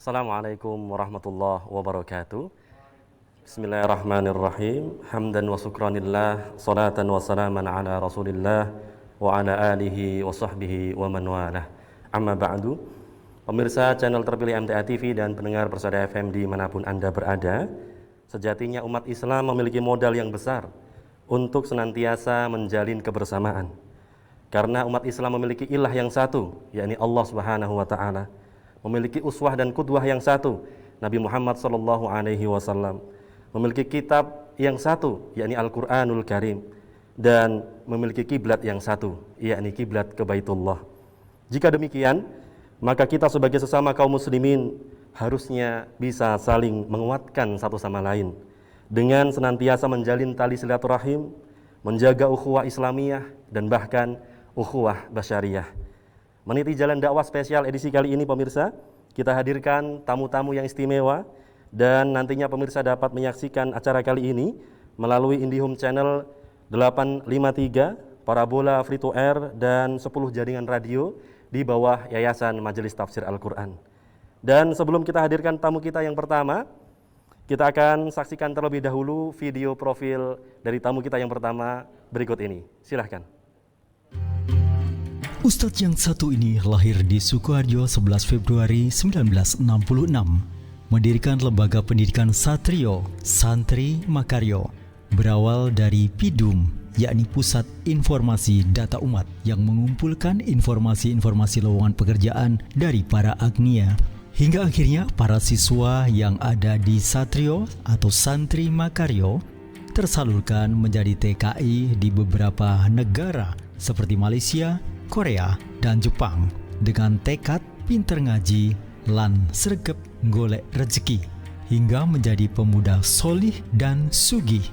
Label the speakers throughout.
Speaker 1: Assalamualaikum warahmatullahi wabarakatuh. Bismillahirrahmanirrahim. Hamdan wa syukranillah, salatan wa salaman ala Rasulillah wa ala alihi wa sahbihi wa man walah. Amma ba'du. Pemirsa channel terpilih MTA TV dan pendengar Persada FM dimanapun Anda berada, sejatinya umat Islam memiliki modal yang besar untuk senantiasa menjalin kebersamaan. Karena umat Islam memiliki ilah yang satu, yakni Allah Subhanahu wa taala. Memiliki uswah dan qudwah yang satu, Nabi Muhammad sallallahu alaihi wasallam. Memiliki kitab yang satu, yakni Al-Qur'anul Karim, dan memiliki kiblat yang satu, yakni kiblat ke Baitullah. Jika demikian, maka kita sebagai sesama kaum muslimin harusnya bisa saling menguatkan satu sama lain dengan senantiasa menjalin tali silaturahim, menjaga ukhuwah Islamiyah dan bahkan ukhuwah basyariyah. Meniti jalan dakwah spesial edisi kali ini pemirsa, kita hadirkan tamu-tamu yang istimewa dan nantinya pemirsa dapat menyaksikan acara kali ini melalui IndiHome Channel 853, parabola free to air dan 10 jaringan radio di bawah Yayasan Majelis Tafsir Al-Quran. Dan sebelum kita hadirkan tamu kita yang pertama, kita akan saksikan terlebih dahulu video profil dari tamu kita yang pertama berikut ini. Silahkan.
Speaker 2: Ustadz yang satu ini lahir di Sukoharjo 11 Februari 1966, mendirikan lembaga pendidikan Satrio, Santri Makaryo, berawal dari PIDUM, yakni Pusat Informasi Data Umat, yang mengumpulkan informasi-informasi lowongan pekerjaan dari para agnia. Hingga akhirnya para siswa yang ada di Satrio atau Santri Makaryo tersalurkan menjadi TKI di beberapa negara seperti Malaysia, Korea, dan Jepang dengan tekad pinter ngaji lan sregep golek rezeki hingga menjadi pemuda solih dan sugih.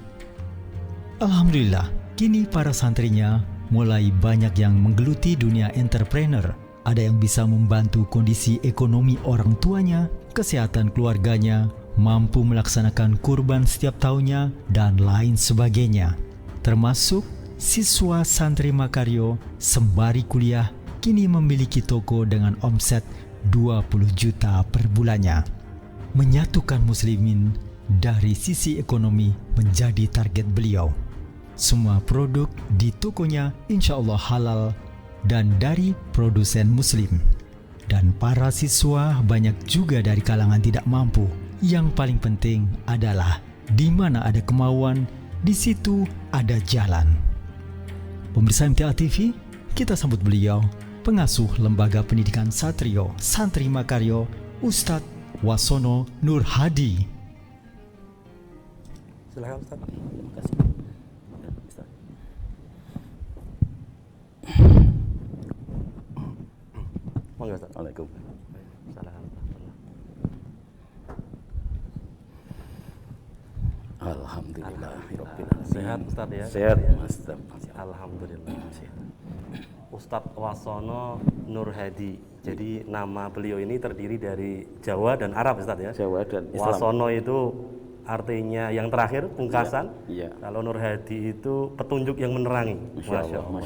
Speaker 2: Alhamdulillah, kini para santrinya mulai banyak yang menggeluti dunia entrepreneur. Ada yang bisa membantu kondisi ekonomi orang tuanya, kesehatan keluarganya, mampu melaksanakan kurban setiap tahunnya, dan lain sebagainya. Termasuk siswa Santri Makaryo sembari kuliah kini memiliki toko dengan omset 20 juta per bulannya. Menyatukan muslimin dari sisi ekonomi menjadi target beliau. Semua produk di tokonya insya Allah halal dan dari produsen muslim. Dan para siswa banyak juga dari kalangan tidak mampu. Yang paling penting adalah di mana ada kemauan, di situ ada jalan. Pemirsa MTA TV, kita sambut beliau, pengasuh Lembaga Pendidikan Satrio, Santri Makaryo, Ustadz Wasono Nur Hadi.
Speaker 1: Silakan Ustaz.
Speaker 3: Terima kasih.
Speaker 1: Monggo Ustaz.
Speaker 3: Waalaikumsalam. Alhamdulillahirabbil alamin.
Speaker 1: Sehat Ustaz ya?
Speaker 3: Sehat Mas.
Speaker 1: Alhamdulillah. Ustadz Wasono Nur Hadi. Jadi nama beliau ini terdiri dari Jawa dan Arab Ustaz ya?
Speaker 3: Jawa dan Islam.
Speaker 1: Wasono itu artinya yang terakhir, pungkasan.
Speaker 3: Iya.
Speaker 1: Kalau Nur Hadi itu petunjuk yang menerangi.
Speaker 3: Masya Allah.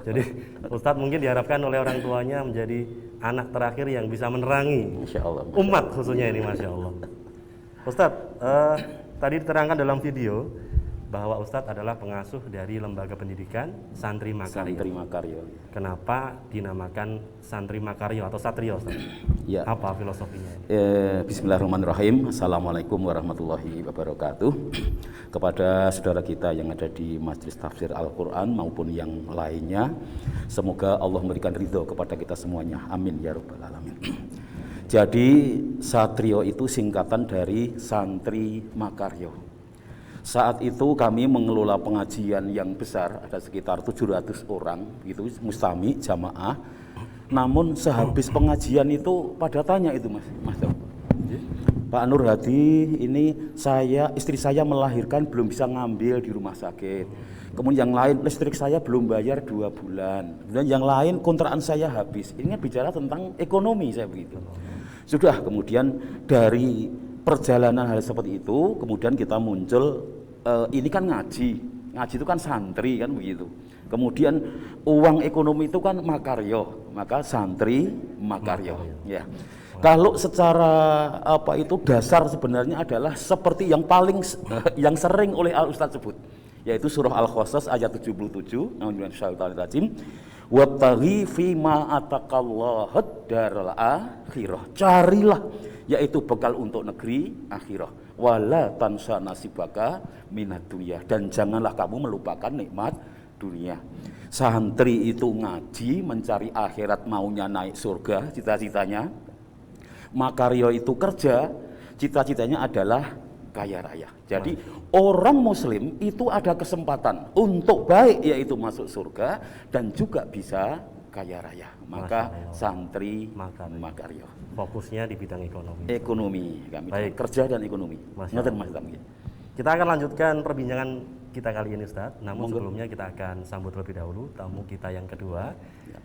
Speaker 1: Jadi Ustadz mungkin diharapkan oleh orang tuanya menjadi anak terakhir yang bisa menerangi
Speaker 3: Masya Allah.
Speaker 1: umat khususnya ini, Masya Allah. Ustadz, tadi diterangkan dalam video bahwa Ustadz adalah pengasuh dari Lembaga Pendidikan Santri Makaryo.
Speaker 3: Santri Makaryo.
Speaker 1: Kenapa dinamakan Santri Makaryo atau Satrio, Ustadz?
Speaker 3: Ya.
Speaker 1: Apa filosofinya?
Speaker 3: Bismillahirrahmanirrahim. Assalamualaikum warahmatullahi wabarakatuh. Kepada saudara kita yang ada di Majelis Tafsir Al-Quran maupun yang lainnya, semoga Allah memberikan ridho kepada kita semuanya. Amin ya rabbal alamin. Jadi Satrio itu singkatan dari Santri Makaryo. Saat itu kami mengelola pengajian yang besar, ada sekitar 700 orang, gitu, mustami, jamaah. Namun sehabis pengajian itu pada tanya itu Mas Pak Nur Hadi, ini istri saya melahirkan belum bisa ngambil di rumah sakit. Kemudian yang lain listrik saya belum bayar 2 bulan. Dan yang lain kontrakan saya habis. Ini kan bicara tentang ekonomi saya begitu. Sudah kemudian dari perjalanan hal seperti itu, kemudian kita muncul. Ini kan ngaji itu kan santri kan begitu. Kemudian uang ekonomi itu kan makaryo, maka santri makaryo. Ya. Kalau secara apa itu dasar sebenarnya adalah seperti yang paling yang sering oleh Al Ustaz sebut, yaitu surah Al-Qasas ayat 77, A'udzubillahi wabtaghi fima atakallahu daral akhirah. Carilah yaitu bekal untuk negeri akhirah. Wala tansa nasibaka minad dunya, dan janganlah kamu melupakan nikmat dunia. Santri itu ngaji mencari akhirat, maunya naik surga, cita-citanya. Makaryo itu kerja, cita-citanya adalah kaya raya. Jadi orang muslim itu ada kesempatan untuk baik, yaitu masuk surga dan juga bisa kaya raya. Maka santri makaryo.
Speaker 1: Fokusnya di bidang ekonomi.
Speaker 3: Ekonomi, kami kerja dan ekonomi.
Speaker 1: Kita akan lanjutkan perbincangan kita kali ini, Ustaz. Namun sebelumnya kita akan sambut terlebih dahulu tamu kita yang kedua.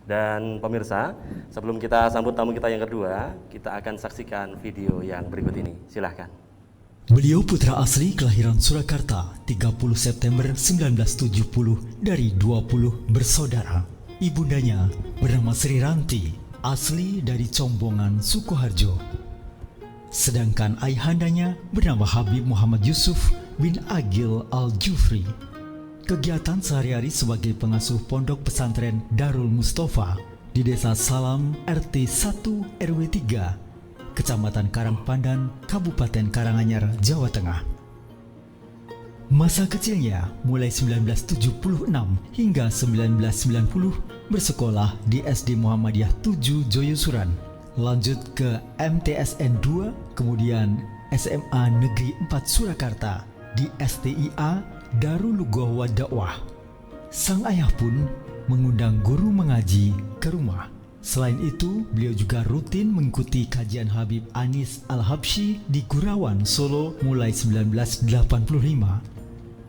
Speaker 1: Dan pemirsa, sebelum kita sambut tamu kita yang kedua, kita akan saksikan video yang berikut ini. Silahkan.
Speaker 2: Beliau putra asli kelahiran Surakarta 30 September 1970 dari 20 bersaudara. Ibundanya bernama Sri Ranti, asli dari Combongan, Sukoharjo. Sedangkan ayahandanya bernama Habib Muhammad Yusuf bin Agil Al-Jufri. Kegiatan sehari-hari sebagai pengasuh pondok pesantren Darul Mustafa di Desa Salam RT 1 RW 3, Kecamatan Karangpandan, Kabupaten Karanganyar, Jawa Tengah. Masa kecilnya mulai 1976 hingga 1990 bersekolah di SD Muhammadiyah 7 Joyosuran, lanjut ke MTSN 2, kemudian SMA Negeri 4 Surakarta di STIA Darul Lughah Dakwah. Sang ayah pun mengundang guru mengaji ke rumah. Selain itu, beliau juga rutin mengikuti kajian Habib Anis Al-Habsyi di Gurawan, Solo mulai 1985.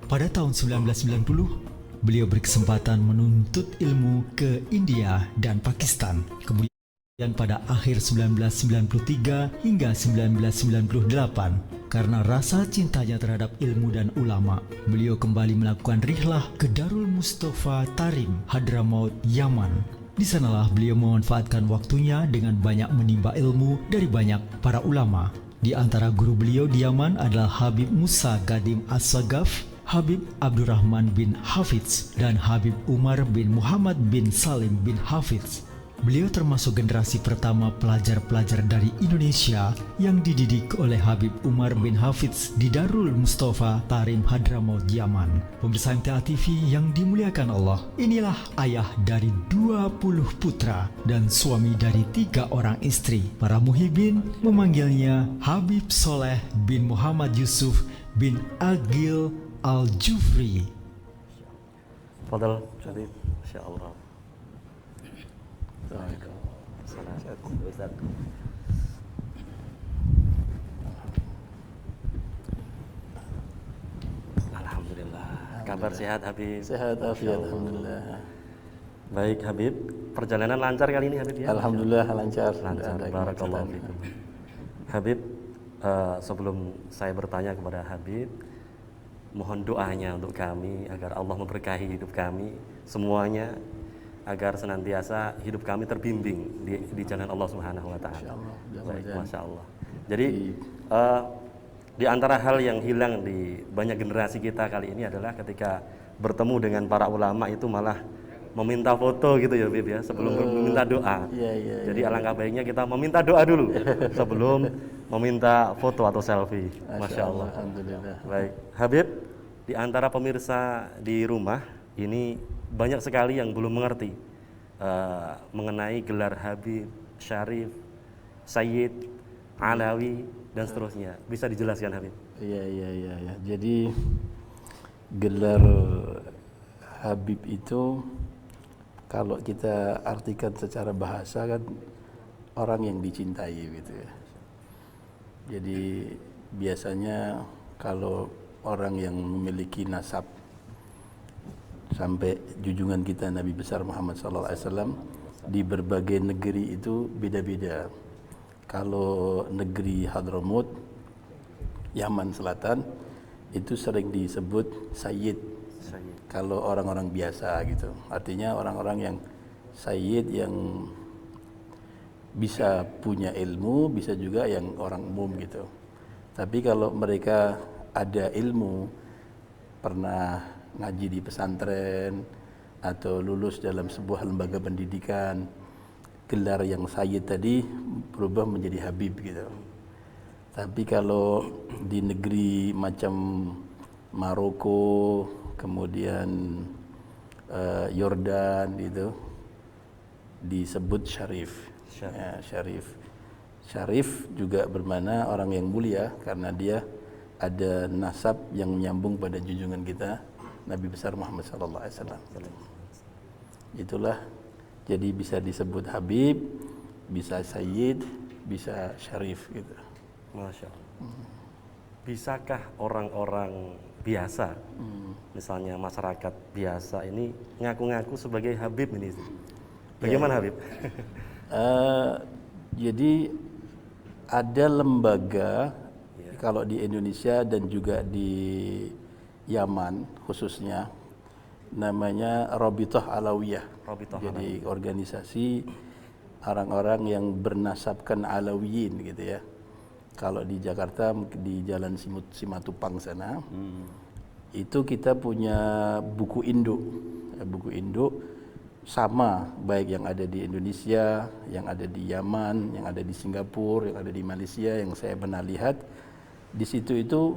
Speaker 2: Pada tahun 1990, beliau berkesempatan menuntut ilmu ke India dan Pakistan. Kemudian pada akhir 1993 hingga 1998, karena rasa cintanya terhadap ilmu dan ulama, beliau kembali melakukan rihlah ke Darul Mustafa Tarim, Hadramaut, Yaman. Di sanalah beliau memanfaatkan waktunya dengan banyak menimba ilmu dari banyak para ulama. Di antara guru beliau di Yaman adalah Habib Musa Gadim As-Sagaf, Habib Abdurrahman bin Hafidz, dan Habib Umar bin Muhammad bin Salim bin Hafidz. Beliau termasuk generasi pertama pelajar-pelajar dari Indonesia yang dididik oleh Habib Umar bin Hafidz di Darul Mustafa Tarim, Hadramaut, Yaman. Pemirsa MTA TV yang dimuliakan Allah, inilah ayah dari 20 putra dan suami dari 3 orang istri. Para muhibin memanggilnya Habib Soleh bin Muhammad Yusuf bin Agil Al-Jufri.
Speaker 1: Fadal, jadi insyaallah. Alhamdulillah. Kabar sehat Habib?
Speaker 4: Sehat alhamdulillah.
Speaker 1: Baik Habib, perjalanan lancar kali ini Habib ya?
Speaker 4: Alhamdulillah lancar.
Speaker 1: Barakallahu fikum. Habib, sebelum saya bertanya kepada Habib, mohon doanya untuk kami agar Allah memberkahi hidup kami semuanya, agar senantiasa hidup kami terbimbing di jalan Allah Subhanahu wa taala. Baik, Masya Allah. Jadi di antara hal yang hilang di banyak generasi kita kali ini adalah ketika bertemu dengan para ulama itu malah meminta foto gitu ya Bib ya, sebelum meminta doa. Jadi alangkah baiknya kita meminta doa dulu sebelum meminta foto atau selfie. Masya Allah.
Speaker 4: Alhamdulillah.
Speaker 1: Baik, Habib, di antara pemirsa di rumah ini banyak sekali yang belum mengerti mengenai gelar Habib, Syarif, Sayyid, Alawi dan seterusnya. Bisa dijelaskan Habib?
Speaker 4: Iya. Jadi gelar Habib itu kalau kita artikan secara bahasa kan orang yang dicintai gitu ya. Jadi biasanya kalau orang yang memiliki nasab sampai junjungan kita Nabi besar Muhammad SAW di berbagai negeri itu beda-beda. Kalau negeri Hadramaut, Yaman Selatan, itu sering disebut Sayyid. Kalau orang-orang biasa gitu, artinya orang-orang yang Sayyid yang bisa punya ilmu, bisa juga yang orang umum gitu. Tapi kalau mereka ada ilmu, pernah ngaji di pesantren atau lulus dalam sebuah lembaga pendidikan, gelar yang sayyid tadi berubah menjadi habib gitu. Tapi kalau di negeri macam Maroko, kemudian Yordan itu disebut syarif. Ya, syarif. Syarif juga bermakna orang yang mulia karena dia ada nasab yang menyambung pada junjungan kita Nabi besar Muhammad sallallahu alaihi wasallam. Itulah, jadi bisa disebut habib, bisa sayyid, bisa syarif gitu.
Speaker 1: Masya Allah. Bisakah orang-orang biasa, misalnya masyarakat biasa ini ngaku-ngaku sebagai habib ini? Bagaimana Habib?
Speaker 4: Jadi ada lembaga kalau di Indonesia dan juga di Yaman khususnya namanya Rabithah Alawiyah. Jadi organisasi orang-orang yang bernasabkan Alawiyin gitu ya. Kalau di Jakarta di Jalan Simatupang sana itu kita punya buku induk. Buku induk sama baik yang ada di Indonesia, yang ada di Yaman, yang ada di Singapura, yang ada di Malaysia, yang saya pernah lihat di situ itu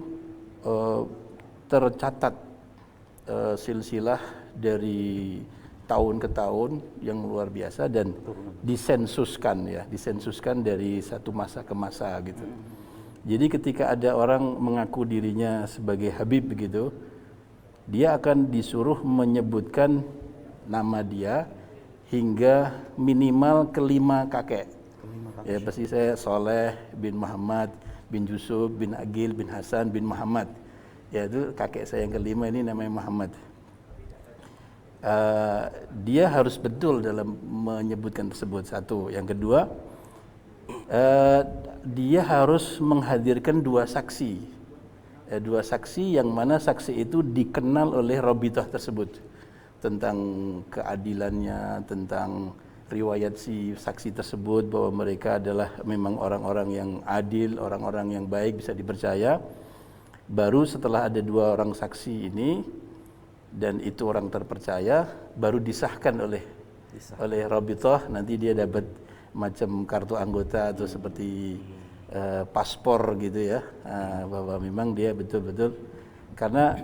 Speaker 4: tercatat silsilah dari tahun ke tahun yang luar biasa dan disensuskan dari satu masa ke masa gitu. Jadi ketika ada orang mengaku dirinya sebagai habib begitu, dia akan disuruh menyebutkan nama dia hingga minimal kelima kakek. Ya pasti saya Soleh bin Muhammad bin Yusuf bin Agil bin Hasan bin Muhammad. Ya itu kakek saya yang kelima ini namanya Muhammad. Dia harus betul dalam menyebutkan tersebut satu. Yang kedua, dia harus menghadirkan dua saksi. Dua saksi yang mana saksi itu dikenal oleh Rabithah tersebut tentang keadilannya, tentang riwayat si saksi tersebut bahwa mereka adalah memang orang-orang yang adil, orang-orang yang baik, bisa dipercaya. Baru setelah ada dua orang saksi ini dan itu orang terpercaya, baru disahkan oleh Rabithah, nanti dia dapat macam kartu anggota atau seperti paspor gitu ya, bahwa memang dia betul-betul karena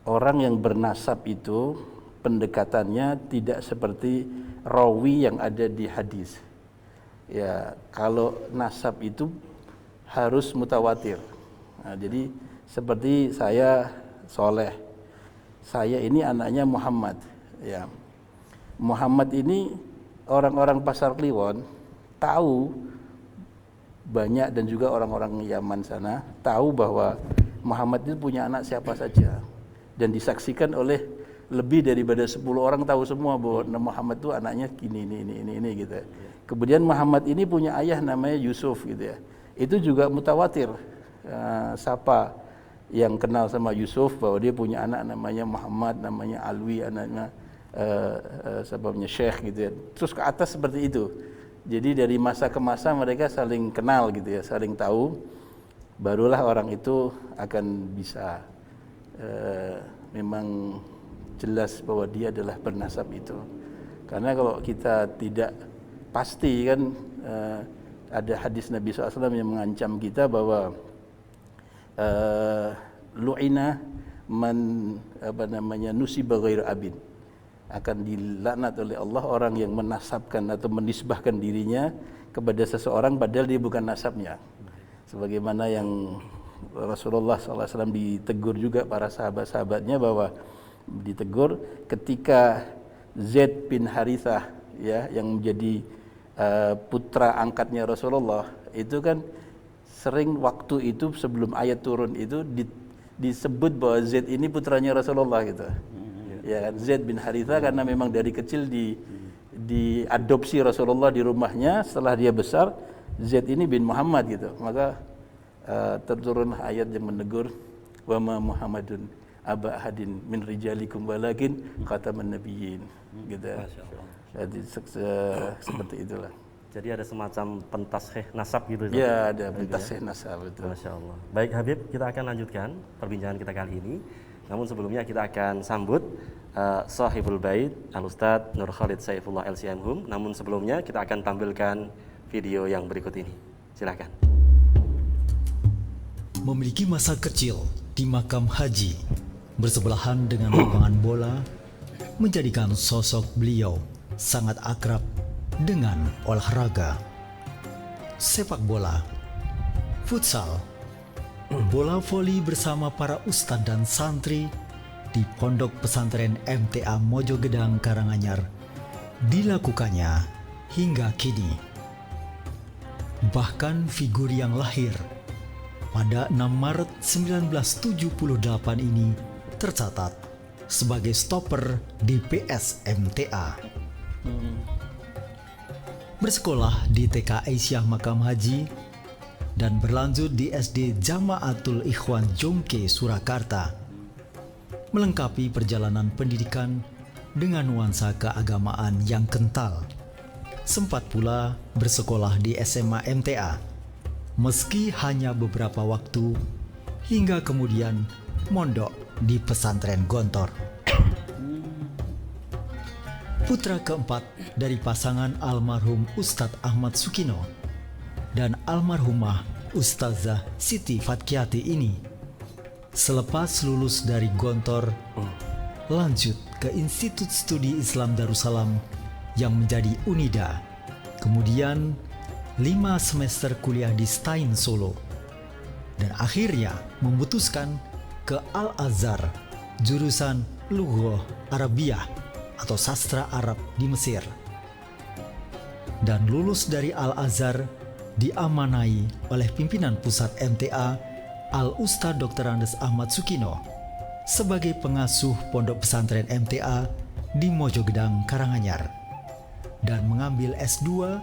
Speaker 4: orang yang bernasab itu pendekatannya tidak seperti rawi yang ada di hadis. Ya, kalau nasab itu harus mutawatir. Nah, jadi seperti saya Soleh, saya ini anaknya Muhammad. Ya, Muhammad ini orang-orang Pasar Kliwon tahu banyak dan juga orang-orang Yaman sana tahu bahwa Muhammad itu punya anak siapa saja. Dan disaksikan oleh lebih daripada 10 orang tahu semua bahwa Muhammad itu anaknya ini gitu. Kemudian Muhammad ini punya ayah namanya Yusuf gitu ya. Itu juga mutawatir. Siapa yang kenal sama Yusuf bahwa dia punya anak namanya Muhammad, namanya Alwi, anaknya sebabnya Syekh gitu ya. Terus ke atas seperti itu. Jadi dari masa ke masa mereka saling kenal gitu ya, saling tahu. Barulah orang itu akan bisa memang jelas bahwa dia adalah bernasab itu. Karena kalau kita tidak pasti kan ada hadis Nabi SAW yang mengancam kita bahwa lu'ina man nusiba ghairu abin, akan dilaknat oleh Allah orang yang menasabkan atau menisbahkan dirinya kepada seseorang padahal dia bukan nasabnya. Sebagaimana yang Rasulullah SAW ditegur juga para sahabat-sahabatnya bahwa ditegur ketika Zaid bin Harithah ya yang menjadi putra angkatnya Rasulullah itu kan sering waktu itu sebelum ayat turun itu disebut bahwa Zaid ini putranya Rasulullah gitu. Ya kan Zaid bin Harithah karena memang dari kecil diadopsi Rasulullah di rumahnya, setelah dia besar Zaid ini bin Muhammad gitu. Maka terturun ayat yang menegur wa ma Muhammadun aba ahadin min rijalikum walakin khataman nabiyyin gitu. Jadi seperti itulah.
Speaker 1: Jadi ada semacam pentasih nasab gitu.
Speaker 4: Ya, ada pentasih nasab betul.
Speaker 1: Masya Allah. Baik Habib, kita akan lanjutkan perbincangan kita kali ini. Namun sebelumnya kita akan sambut Sahibul Bait Al-Ustadz Nur Khalid Saifullah LCMhum. Namun sebelumnya kita akan tampilkan video yang berikut ini. Silakan.
Speaker 2: Memiliki masa kecil di makam haji bersebelahan dengan lapangan bola menjadikan sosok beliau sangat akrab dengan olahraga sepak bola, futsal, bola voli bersama para ustadz dan santri di Pondok Pesantren MTA Mojogedang Karanganyar dilakukannya hingga kini. Bahkan figur yang lahir pada 6 Maret 1978 ini tercatat sebagai stopper di PS MTA. Bersekolah di TK Aisyah Makam Haji dan berlanjut di SD Jamaatul Ikhwan Jongke Surakarta, melengkapi perjalanan pendidikan dengan nuansa keagamaan yang kental. Sempat pula bersekolah di SMA MTA, meski hanya beberapa waktu, hingga kemudian mondok di pesantren Gontor. Putra keempat dari pasangan almarhum Ustadz Ahmad Sukino dan almarhumah Ustazah Siti Fatkiati ini, selepas lulus dari Gontor, lanjut ke Institut Studi Islam Darussalam yang menjadi UNIDA, kemudian 5 semester kuliah di Stein Solo, dan akhirnya memutuskan ke Al-Azhar jurusan Lughah Arabiyah atau sastra Arab di Mesir, dan lulus dari Al-Azhar diamanai oleh pimpinan pusat MTA Al-Ustadz Dr. Andes Ahmad Sukino sebagai pengasuh pondok pesantren MTA di Mojogedang Karanganyar, dan mengambil S2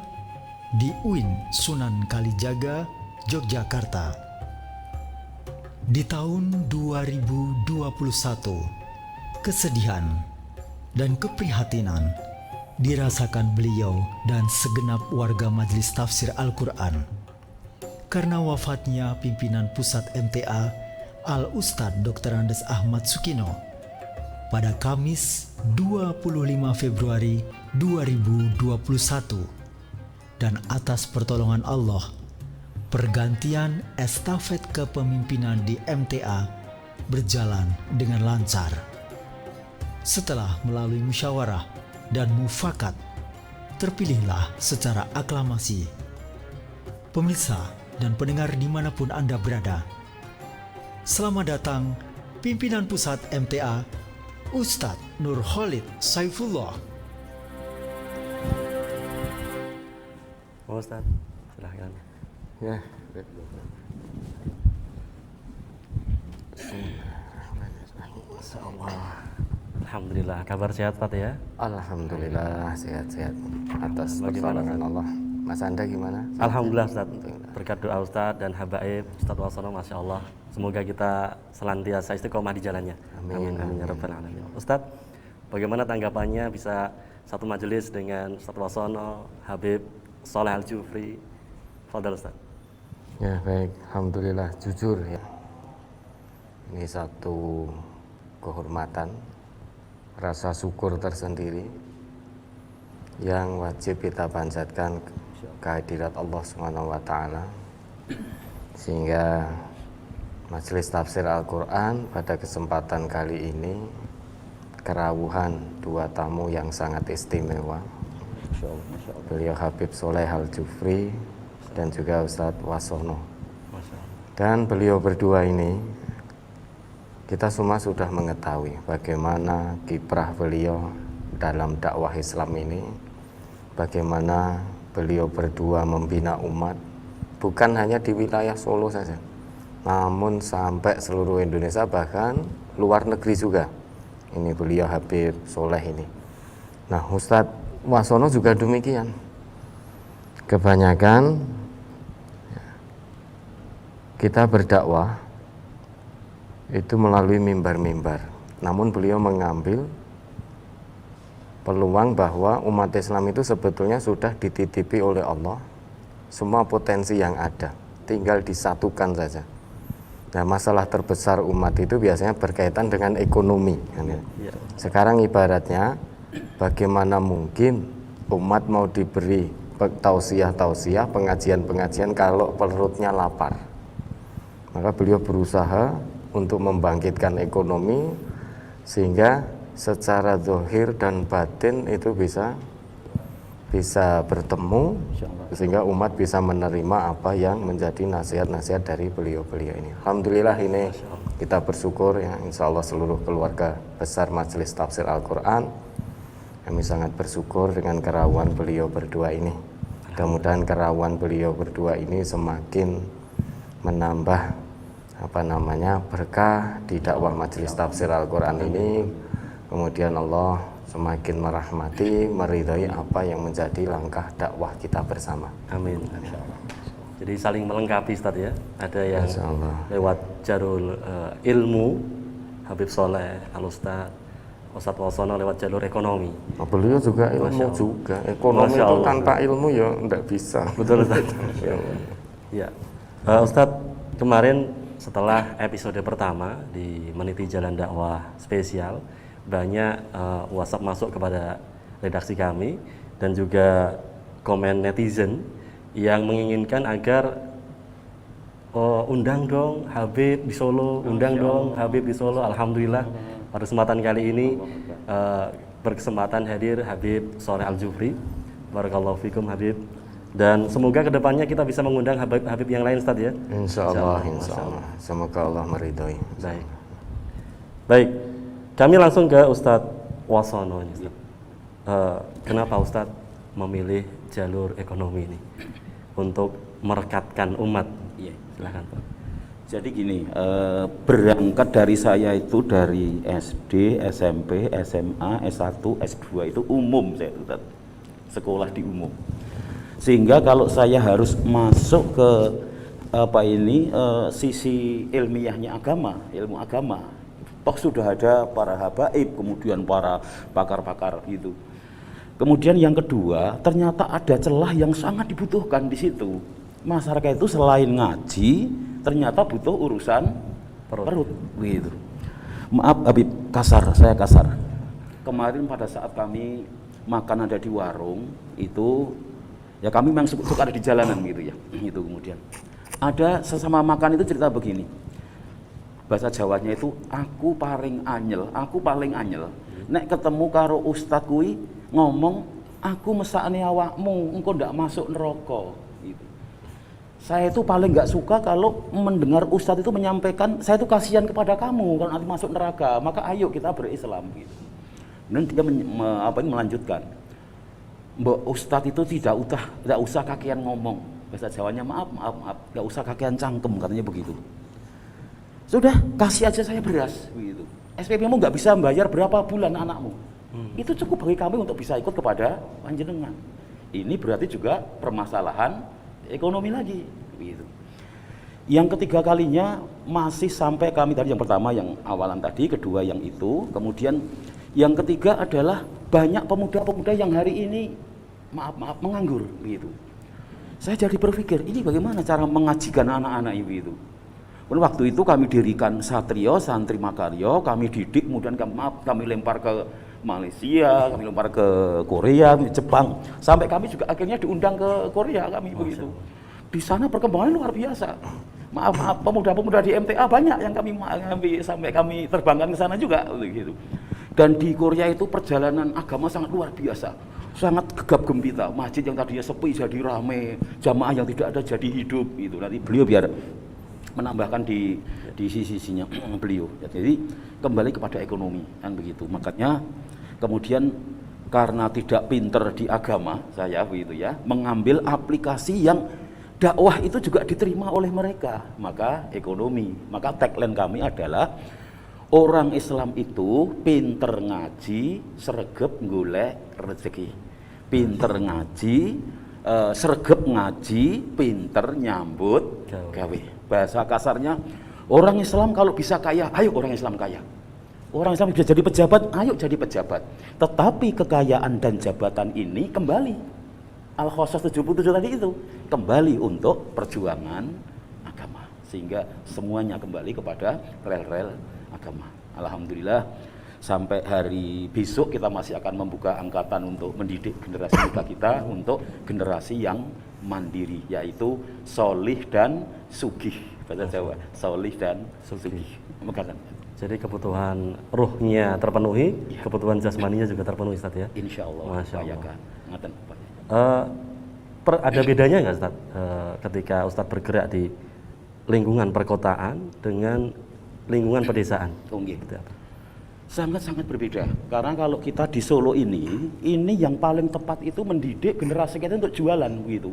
Speaker 2: di UIN Sunan Kalijaga, Yogyakarta. Di tahun 2021, kesedihan dan keprihatinan dirasakan beliau dan segenap warga Majelis Tafsir Al-Quran karena wafatnya pimpinan pusat MTA Al-Ustadz Dr. Andes Ahmad Sukino pada Kamis 25 Februari 2021, dan atas pertolongan Allah, pergantian estafet kepemimpinan di MTA berjalan dengan lancar. Setelah melalui musyawarah dan mufakat, terpilihlah secara aklamasi. Pemirsa dan pendengar dimanapun Anda berada, selamat datang pimpinan pusat MTA Ustadz Nur Khalid Saifullah.
Speaker 1: Ustadz, silahkan.
Speaker 5: Ya,
Speaker 1: Alhamdulillah, kabar sehat Pak ya?
Speaker 5: Alhamdulillah sehat-sehat atas pertolongan Allah. Mas Anda gimana?
Speaker 1: Alhamdulillah Ustaz, berkat doa Ustaz dan habaib Ustaz Wasono, Masya Allah, semoga kita selantiasa istiqomah di jalannya. Amin, amin ya Rabbal Alamin. Ustaz, bagaimana tanggapannya bisa satu majelis dengan Ustaz Wasono, Habib Soleh Al-Jufri? Fadal Ustaz.
Speaker 5: Ya baik, Alhamdulillah, jujur ya, ini satu kehormatan, rasa syukur tersendiri yang wajib kita panjatkan kehadirat Allah Subhanahu wa taala, sehingga Majelis Tafsir Al-Quran pada kesempatan kali ini kerawuhan dua tamu yang sangat istimewa, beliau Habib Soleh Al-Jufri dan juga Ustadz Wasono. Dan beliau berdua ini kita semua sudah mengetahui bagaimana kiprah beliau dalam dakwah Islam ini, bagaimana beliau berdua membina umat, bukan hanya di wilayah Solo saja, namun sampai seluruh Indonesia, bahkan luar negeri juga. Ini beliau Habib Soleh ini. Nah, Ustadz Wasono juga demikian. Kebanyakan kita berdakwah itu melalui mimbar-mimbar. Namun beliau mengambil peluang bahwa umat Islam itu sebetulnya sudah dititipi oleh Allah semua potensi yang ada, tinggal disatukan saja. Nah, masalah terbesar umat itu biasanya berkaitan dengan ekonomi. Sekarang ibaratnya bagaimana mungkin umat mau diberi tausiah-tausiah, pengajian-pengajian kalau perutnya lapar. Maka beliau berusaha untuk membangkitkan ekonomi sehingga secara zahir dan batin itu bisa bertemu, sehingga umat bisa menerima apa yang menjadi nasihat-nasihat dari beliau-beliau ini. Alhamdulillah ini kita bersyukur ya, insya Allah seluruh keluarga besar Majelis Tafsir Al-Quran, kami sangat bersyukur dengan kerawan beliau berdua ini. Mudah-mudahan kerawan beliau berdua ini semakin menambah berkah di dakwah Majelis Tafsir Al-Quran ini. Kemudian Allah semakin merahmati, meridhai apa yang menjadi langkah dakwah kita bersama.
Speaker 1: Amin. Jadi saling melengkapi Ustaz ya. Ada yang lewat jalur ilmu, Habib Soleh, Al-Ustaz, Ustaz Wasono lewat jalur ekonomi.
Speaker 5: Beliau juga ilmu juga. Ekonomi itu tanpa ilmu ya enggak bisa.
Speaker 1: Betul Ustaz. Ya. Ustaz, kemarin setelah episode pertama di Meniti Jalan Dakwah Spesial, banyak WhatsApp masuk kepada redaksi kami dan juga komen netizen yang menginginkan agar undang dong Habib di Solo, undang dong Habib di Solo. Alhamdulillah pada kesempatan kali ini berkesempatan hadir Habib Sholeh Al-Jufri. Barakallahu fikum Habib. Dan semoga kedepannya kita bisa mengundang Habib yang lain Ustaz ya.
Speaker 5: Insya Allah. Semoga Allah meridhoi.
Speaker 1: Baik. Kami langsung ke Ustadz Wasono ini. Ustadz. Kenapa Ustadz memilih jalur ekonomi ini untuk merekatkan umat?
Speaker 3: Iya.
Speaker 1: Silakan Pak.
Speaker 3: Jadi gini, berangkat dari saya itu dari SD, SMP, SMA, S1, S2 itu umum saya Ustadz. Sekolah di umum. Sehingga kalau saya harus masuk ke sisi ilmiahnya agama, ilmu agama, toh sudah ada para habaib, kemudian para pakar-pakar gitu. Kemudian yang kedua, ternyata ada celah yang sangat dibutuhkan di situ. Masyarakat itu selain ngaji, ternyata butuh urusan perut gitu. Maaf Habib, saya kasar. Kemarin pada saat kami makan ada di warung itu, ya kami memang suka ada di jalanan gitu ya. Itu kemudian ada sesama makan itu cerita begini. Bahasa Jawanya itu aku paling anyel. Nek ketemu karo ustad kuwi ngomong aku mesakne awakmu, engko ndak masuk neraka gitu. Saya itu paling nggak suka kalau mendengar ustad itu menyampaikan saya itu kasihan kepada kamu kalau nanti masuk neraka, maka ayo kita berislam gitu. Dan dia melanjutkan, Mbak Ustadz itu tidak usah kakian ngomong. Bahasa Jawanya maaf, nggak usah kakian cangkem, katanya begitu. Sudah, kasih aja saya beras, begitu. SPP-mu nggak bisa bayar berapa bulan anakmu. Itu cukup bagi kami untuk bisa ikut kepada panjenengan. Ini berarti juga permasalahan ekonomi lagi, begitu. Yang ketiga kalinya masih sampai kami tadi yang pertama yang awalan tadi, kedua yang itu, kemudian yang ketiga adalah banyak pemuda-pemuda yang hari ini maaf menganggur, begitu. Saya jadi berpikir ini bagaimana cara mengajikan anak-anak itu. Waktu itu kami dirikan Satrio, Santri Makaryo, kami didik, kemudian kami lempar ke Malaysia, kami lempar ke Korea, Jepang, sampai kami juga akhirnya diundang ke Korea kami begitu. Di sana perkembangannya luar biasa. Maaf, pemuda-pemuda di MTA banyak yang sampai kami terbangkan ke sana juga begitu. Dan di Korea itu perjalanan agama sangat luar biasa, sangat gegap gempita. Masjid yang tadinya sepi jadi ramai, jamaah yang tidak ada jadi hidup gitu. Nanti beliau biar menambahkan di sisi-sisinya beliau. Jadi kembali kepada ekonomi kan begitu. Makanya kemudian karena tidak pinter di agama saya begitu ya, mengambil aplikasi yang dakwah itu juga diterima oleh mereka, maka ekonomi. Maka tagline kami adalah orang Islam itu pinter ngaji, sregep golek rezeki. Pinter ngaji, sregep ngaji, pinter nyambut gawe. Bahasa kasarnya Orang Islam kalau bisa kaya, ayo orang Islam kaya. Orang Islam bisa jadi pejabat, ayo jadi pejabat. Tetapi kekayaan dan jabatan ini kembali Al-Qasas 77 tadi itu kembali untuk perjuangan agama, sehingga semuanya kembali kepada rel-rel agama. Alhamdulillah sampai hari besok kita masih akan membuka angkatan untuk mendidik generasi muda kita untuk generasi yang mandiri, yaitu solih dan sugih. Bahasa Jawa, solih dan sugih.
Speaker 1: Jadi kebutuhan ruhnya terpenuhi, kebutuhan jasmaninya juga terpenuhi, Ustaz ya.
Speaker 3: Insya Allah.
Speaker 1: Masya Allah.
Speaker 3: Ngaten,
Speaker 1: Ada bedanya nggak, Ustaz, ketika Ustaz bergerak di lingkungan perkotaan dengan lingkungan pedesaan? Gitu apa?
Speaker 3: Sangat-sangat berbeda. Karena kalau kita di Solo ini yang paling tepat itu mendidik generasi kita untuk jualan begitu.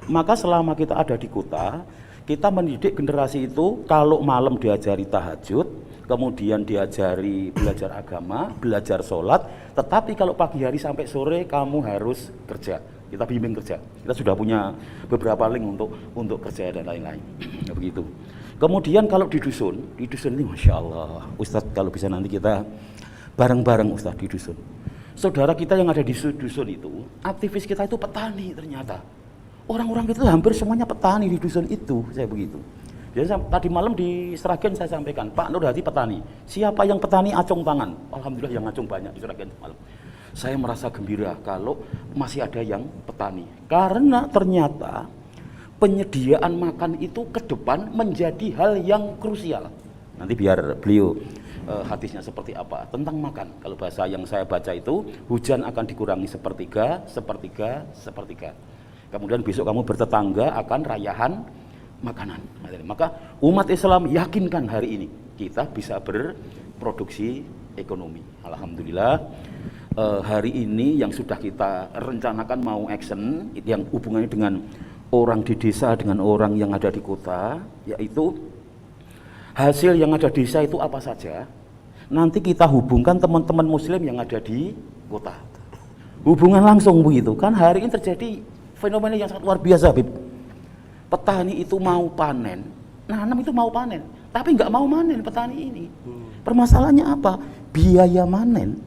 Speaker 3: Maka selama kita ada di kota, kita mendidik generasi itu kalau malam diajari tahajud, kemudian diajari belajar agama, belajar sholat, tetapi kalau pagi hari sampai sore kamu harus kerja. Kita bimbing kerja. Kita sudah punya beberapa link untuk kerja dan lain-lain. Ya, begitu. Kemudian kalau di dusun ini Masya Allah, Ustadz kalau bisa nanti kita bareng-bareng Ustadz di dusun. Saudara kita yang ada di dusun itu, aktivis kita itu petani ternyata. Orang-orang itu hampir semuanya petani di dusun itu, saya begitu. Jadi tadi malam di Sragen saya sampaikan, Pak Nur Hadi petani. Siapa yang petani acung tangan? Alhamdulillah yang acung banyak di Sragen malam. Saya merasa gembira kalau masih ada yang petani. Karena ternyata penyediaan makan itu ke depan menjadi hal yang krusial. Nanti biar beliau hadisnya seperti apa tentang makan. Kalau bahasa yang saya baca itu, hujan akan dikurangi sepertiga. Kemudian besok kamu bertetangga akan rayahan makanan. Maka umat Islam yakinkan hari ini kita bisa berproduksi ekonomi. Alhamdulillah hari ini yang sudah kita rencanakan mau action yang hubungannya dengan orang di desa dengan orang yang ada di kota, yaitu hasil yang ada di desa itu apa saja. Nanti kita hubungkan teman-teman muslim yang ada di kota. Hubungan langsung begitu. Kan hari ini terjadi fenomena yang sangat luar biasa, Habib. Petani itu mau panen, nanam itu mau panen, tapi nggak mau manen petani ini. Permasalahannya apa? Biaya manen.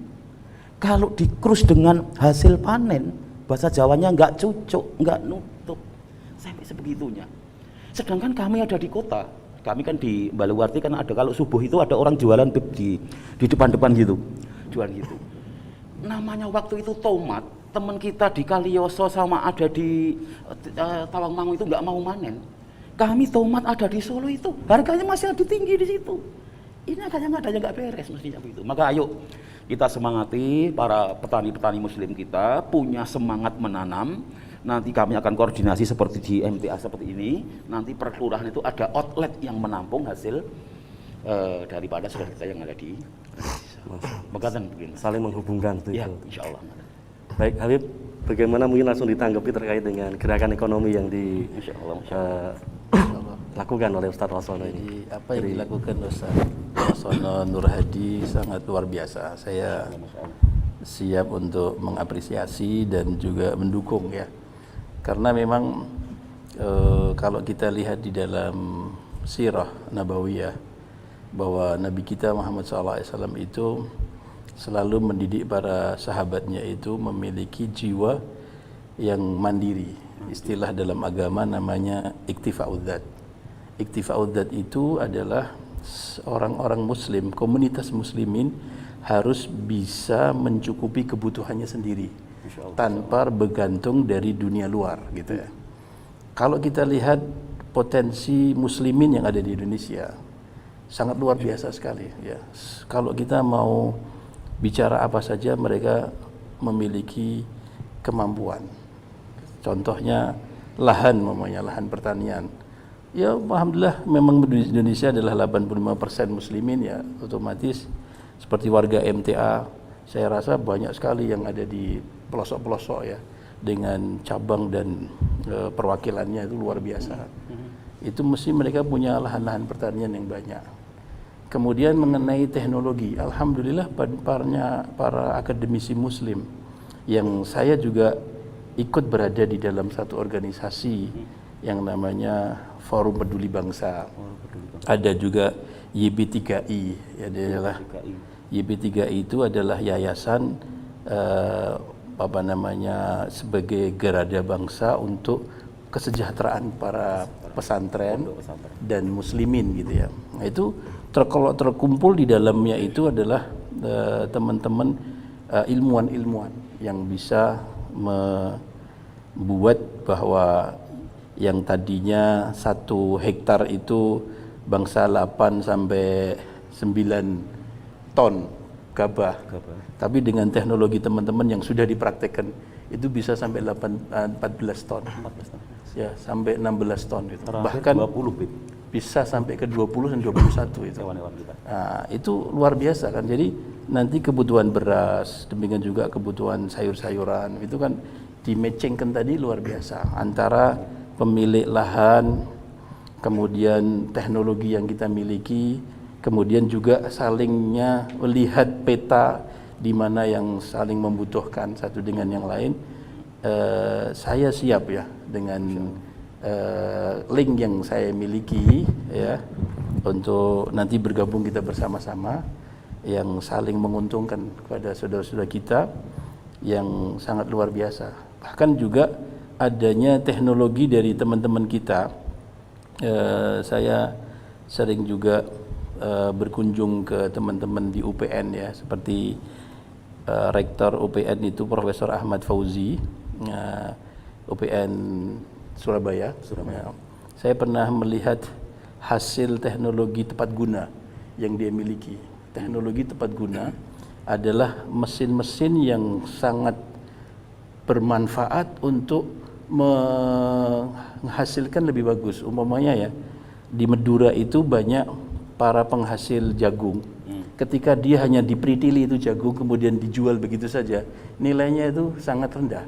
Speaker 3: Kalau dikrus dengan hasil panen, bahasa Jawanya nggak cucuk, nggak nutup, sampai sebegitunya. Sedangkan kami ada di kota, kami kan di Baluwarti kan ada kalau subuh itu ada orang jualan di depan-depan gitu, jualan gitu. Namanya waktu itu tomat. Teman kita di Kalioso sama ada di Tawangmangu itu nggak mau manen. Kami tomat ada di Solo itu harganya masih lebih tinggi di situ. Ini adanya nggak beres mestinya begitu. Maka ayo kita semangati para petani-petani muslim kita punya semangat menanam. Nanti kami akan koordinasi seperti di MTA seperti ini. Nanti per kelurahan itu ada outlet yang menampung hasil daripada saudara kita yang ada di Bekatan.
Speaker 1: Saling menghubungkan itu.
Speaker 3: Ya, insya Allah.
Speaker 1: Baik, Habib, bagaimana mungkin langsung ditanggapi terkait dengan gerakan ekonomi yang dilakukan oleh Ustadz Wasono ini?
Speaker 4: Jadi apa yang dilakukan Ustadz Wasono Nur Hadi sangat luar biasa. Saya siap untuk mengapresiasi dan juga mendukung ya. Karena memang kalau kita lihat di dalam sirah Nabawiyah bahwa Nabi kita Muhammad SAW itu selalu mendidik para sahabatnya itu memiliki jiwa yang mandiri. Istilah dalam agama namanya iktifa'udzat. Iktifa'udzat itu adalah orang-orang muslim, komunitas muslimin harus bisa mencukupi kebutuhannya sendiri tanpa bergantung dari dunia luar gitu ya. Kalau kita lihat potensi muslimin yang ada di Indonesia sangat luar biasa sekali ya. Kalau kita mau bicara apa saja mereka memiliki kemampuan. Contohnya lahan, lahan pertanian. Ya alhamdulillah memang Indonesia adalah 85% muslimin ya, otomatis seperti warga MTA saya rasa banyak sekali yang ada di pelosok-pelosok ya dengan cabang dan perwakilannya itu luar biasa. Itu mesti mereka punya lahan-lahan pertanian yang banyak. Kemudian mengenai teknologi, alhamdulillah para akademisi muslim yang saya juga ikut berada di dalam satu organisasi yang namanya Forum Peduli Bangsa. Ada juga YB3I, ya, dia adalah YB3I itu adalah yayasan sebagai garda bangsa untuk kesejahteraan para pesantren dan muslimin gitu ya. Nah, itu kalau terkumpul di dalamnya itu adalah teman-teman ilmuwan-ilmuwan yang bisa membuat bahwa yang tadinya 1 hektar itu bangsa 8 sampai 9 ton gabah. Tapi dengan teknologi teman-teman yang sudah dipraktekkan itu bisa sampai 14 ton. Ya, sampai 16 ton gitu. Bahkan
Speaker 3: 20
Speaker 4: bisa sampai ke 20 dan 21 itu. Nah, itu luar biasa kan. Jadi nanti kebutuhan beras, demikian juga kebutuhan sayur-sayuran itu kan di-matchingkan tadi luar biasa antara pemilik lahan, kemudian teknologi yang kita miliki, kemudian juga salingnya melihat peta di mana yang saling membutuhkan satu dengan yang lain. Saya siap ya dengan link yang saya miliki ya untuk nanti bergabung kita bersama-sama yang saling menguntungkan kepada saudara-saudara kita yang sangat luar biasa. Bahkan juga adanya teknologi dari teman-teman kita. Saya sering juga berkunjung ke teman-teman di UPN ya, seperti Rektor UPN itu Profesor Ahmad Fauzi, UPN Surabaya. Saya pernah melihat hasil teknologi tepat guna yang dia miliki. Teknologi tepat guna adalah mesin-mesin yang sangat bermanfaat untuk menghasilkan lebih bagus. Umpamanya ya, di Madura itu banyak para penghasil jagung. Ketika dia hanya dipritili itu jagung kemudian dijual begitu saja, nilainya itu sangat rendah.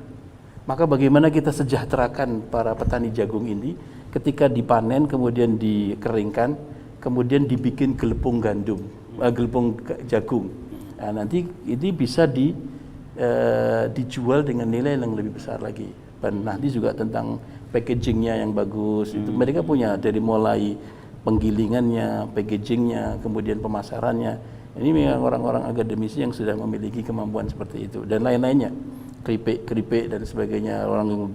Speaker 4: Maka bagaimana kita sejahterakan para petani jagung ini ketika dipanen kemudian dikeringkan, kemudian dibikin gelepung gandum, gelepung jagung. Nah, nanti ini bisa dijual dengan nilai yang lebih besar lagi. Dan nanti juga tentang packagingnya yang bagus. Itu mereka punya dari mulai penggilingannya, packagingnya, kemudian pemasarannya. Ini memang orang-orang akademisi yang sudah memiliki kemampuan seperti itu dan lain-lainnya. Keripik dan sebagainya, orang yang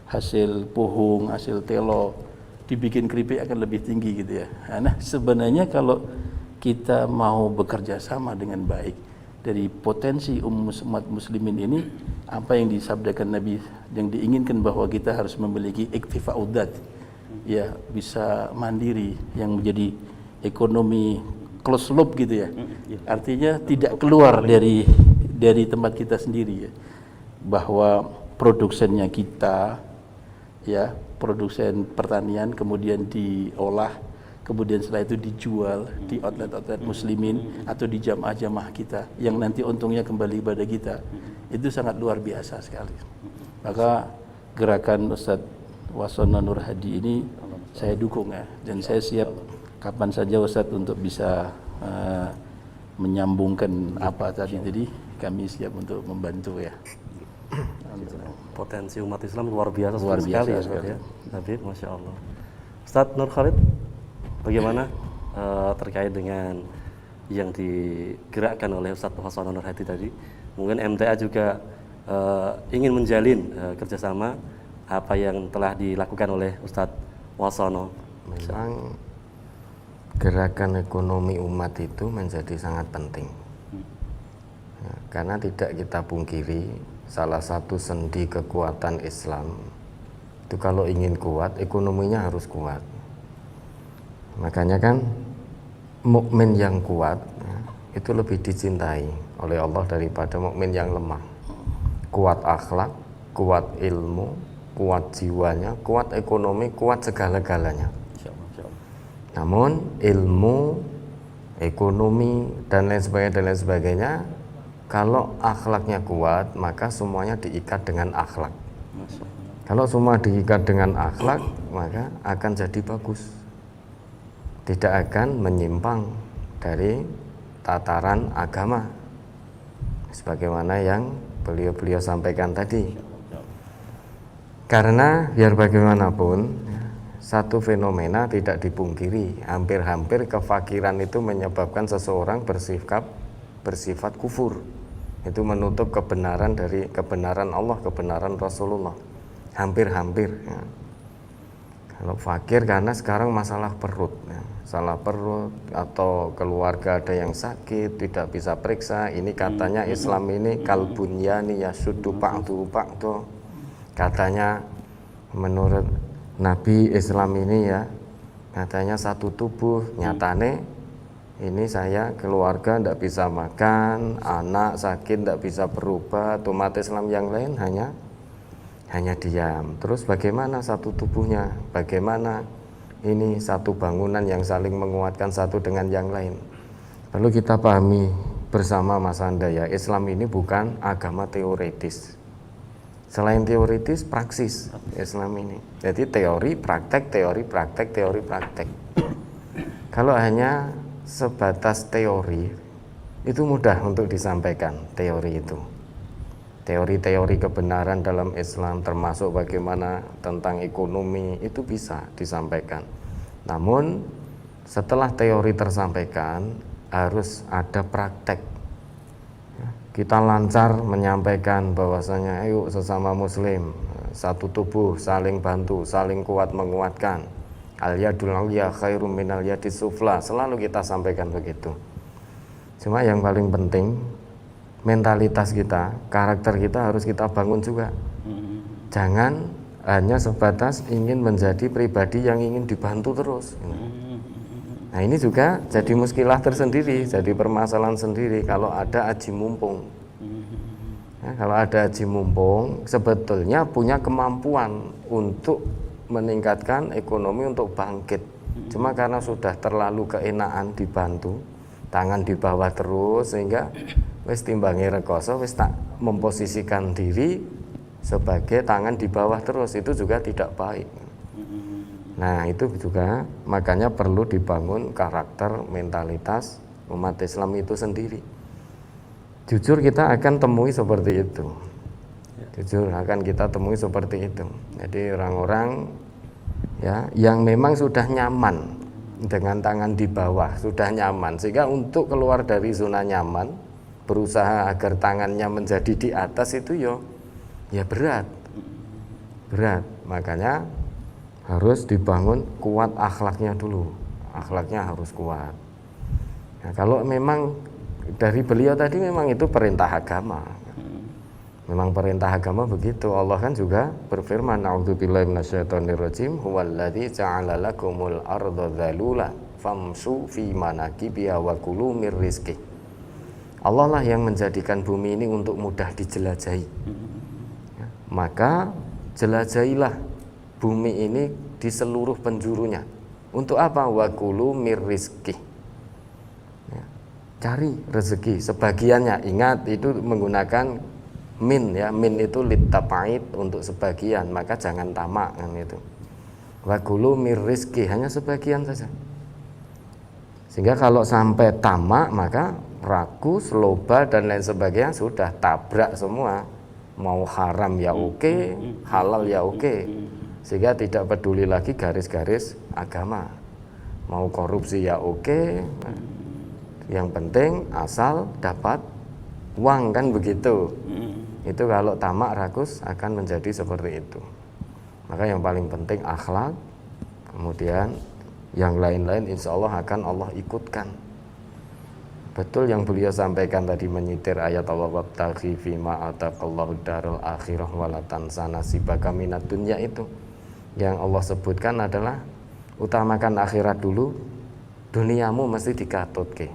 Speaker 4: hasil pohung, hasil telo dibikin keripik akan lebih tinggi gitu ya. Nah, sebenarnya kalau kita mau bekerja sama dengan baik dari potensi umat muslimin ini, apa yang disabdakan Nabi yang diinginkan bahwa kita harus memiliki iktifa'udzat, ya, bisa mandiri, yang menjadi ekonomi close loop gitu ya. Artinya tidak keluar dari tempat kita sendiri ya. Bahwa produsennya kita ya, produsen pertanian kemudian diolah, kemudian setelah itu dijual di outlet-outlet muslimin atau di jamaah-jamaah kita yang nanti untungnya kembali kepada kita. Itu sangat luar biasa sekali. Maka gerakan Ustadz Wassono Nur Hadi ini saya dukung ya, dan saya siap kapan saja Ustadz untuk bisa menyambungkan apa tadi. Jadi kami siap untuk membantu ya.
Speaker 1: Potensi umat Islam luar biasa,
Speaker 4: Luar
Speaker 1: sekali ya,
Speaker 4: biasa
Speaker 1: Ustaz ya. Habib, Masya Allah. Ustadz Nur Khalid, bagaimana terkait dengan yang digerakkan oleh Ustadz Wassono Nur Hadi tadi? Mungkin MTA juga ingin menjalin kerjasama apa yang telah dilakukan oleh Ustadz Wassono.
Speaker 5: Memang gerakan ekonomi umat itu menjadi sangat penting ya, karena tidak kita pungkiri salah satu sendi kekuatan Islam itu kalau ingin kuat ekonominya harus kuat. Makanya kan mukmin yang kuat ya, itu lebih dicintai oleh Allah daripada mukmin yang lemah. Kuat akhlak, kuat ilmu, kuat jiwanya, kuat ekonomi, kuat segala-galanya. Namun ilmu, ekonomi dan lain sebagainya, kalau akhlaknya kuat maka semuanya diikat dengan akhlak. Kalau semua diikat dengan akhlak maka akan jadi bagus, tidak akan menyimpang dari tataran agama sebagaimana yang beliau sampaikan tadi. Karena biar bagaimanapun satu fenomena tidak dipungkiri, hampir-hampir kefakiran itu menyebabkan seseorang bersifat kufur. Itu menutup kebenaran dari kebenaran Allah, kebenaran Rasulullah. Hampir-hampir ya. Kalau fakir karena sekarang masalah perut ya. Salah perut atau keluarga ada yang sakit tidak bisa periksa, ini katanya Islam ini kalbunyani yasuddu ba'du ba'du. Katanya menurut Nabi Islam ini ya, katanya satu tubuh. Nyatane ini saya keluarga tidak bisa makan, anak sakit tidak bisa berobat, umat Islam yang lain hanya diam. Terus bagaimana satu tubuhnya? Bagaimana ini satu bangunan yang saling menguatkan satu dengan yang lain? Perlu kita pahami bersama Mas Anda ya, Islam ini bukan agama teoritis. Selain teoritis, praksis Islam ini. Jadi teori, praktek, teori, praktek, teori, praktek. Kalau hanya sebatas teori, itu mudah untuk disampaikan teori itu. Teori-teori kebenaran dalam Islam termasuk bagaimana tentang ekonomi itu bisa disampaikan. Namun setelah teori tersampaikan harus ada praktek. Kita lancar menyampaikan bahwasanya ayo sesama muslim, satu tubuh, saling bantu, saling kuat menguatkan. Al-yadul ulya khairum minal yadis sufla, selalu kita sampaikan begitu. Cuma yang paling penting mentalitas kita, karakter kita harus kita bangun juga. Jangan hanya sebatas ingin menjadi pribadi yang ingin dibantu terus. Nah ini juga jadi muskilah tersendiri, jadi permasalahan sendiri kalau ada aji mumpung. Ya, kalau ada aji mumpung sebetulnya punya kemampuan untuk meningkatkan ekonomi untuk bangkit. Cuma karena sudah terlalu keenaan dibantu, tangan di bawah terus, sehingga wis timbangi rekoso, wis tak memposisikan diri sebagai tangan di bawah terus, itu juga tidak baik. Nah itu juga makanya perlu dibangun karakter, mentalitas umat Islam itu sendiri. Jujur kita akan temui seperti itu. Jujur akan kita temui seperti itu. Jadi orang-orang ya yang memang sudah nyaman dengan tangan di bawah, sudah nyaman, sehingga untuk keluar dari zona nyaman, berusaha agar tangannya menjadi di atas itu ya berat. Makanya harus dibangun kuat akhlaknya dulu. Akhlaknya harus kuat. Nah, kalau memang dari beliau tadi memang itu perintah agama. Memang perintah agama begitu. Allah kan juga berfirman, "A'udzubillahi minasyaitonirrajim, huwallazi ja'ala lakumul arda dzalula famshu fi manakibiha wa kulu mir rizqi." Allah lah yang menjadikan bumi ini untuk mudah dijelajahi. Ya, maka jelajahilah bumi ini di seluruh penjurunya. Untuk apa? Wa kulu mir rizqi. Ya, cari rezeki sebagiannya. Ingat itu menggunakan min ya, min itu litab'id untuk sebagian, maka jangan tamak kan itu. Wa kulu mir rizqi, hanya sebagian saja. Sehingga kalau sampai tamak maka rakus, loba dan lain sebagainya sudah tabrak semua. Mau haram ya oke, halal ya oke. Sehingga tidak peduli lagi garis-garis agama. Mau korupsi ya oke. Yang penting asal dapat uang kan begitu. Itu kalau tamak rakus akan menjadi seperti itu. Maka yang paling penting akhlak, kemudian yang lain-lain insya Allah akan Allah ikutkan. Betul yang beliau sampaikan tadi menyitir ayat Allah, wabtaghi fima ataqallahu darul akhirah wala tansa nasibaka minad dunya, itu yang Allah sebutkan adalah utamakan akhirat dulu, duniamu mesti dikatutke.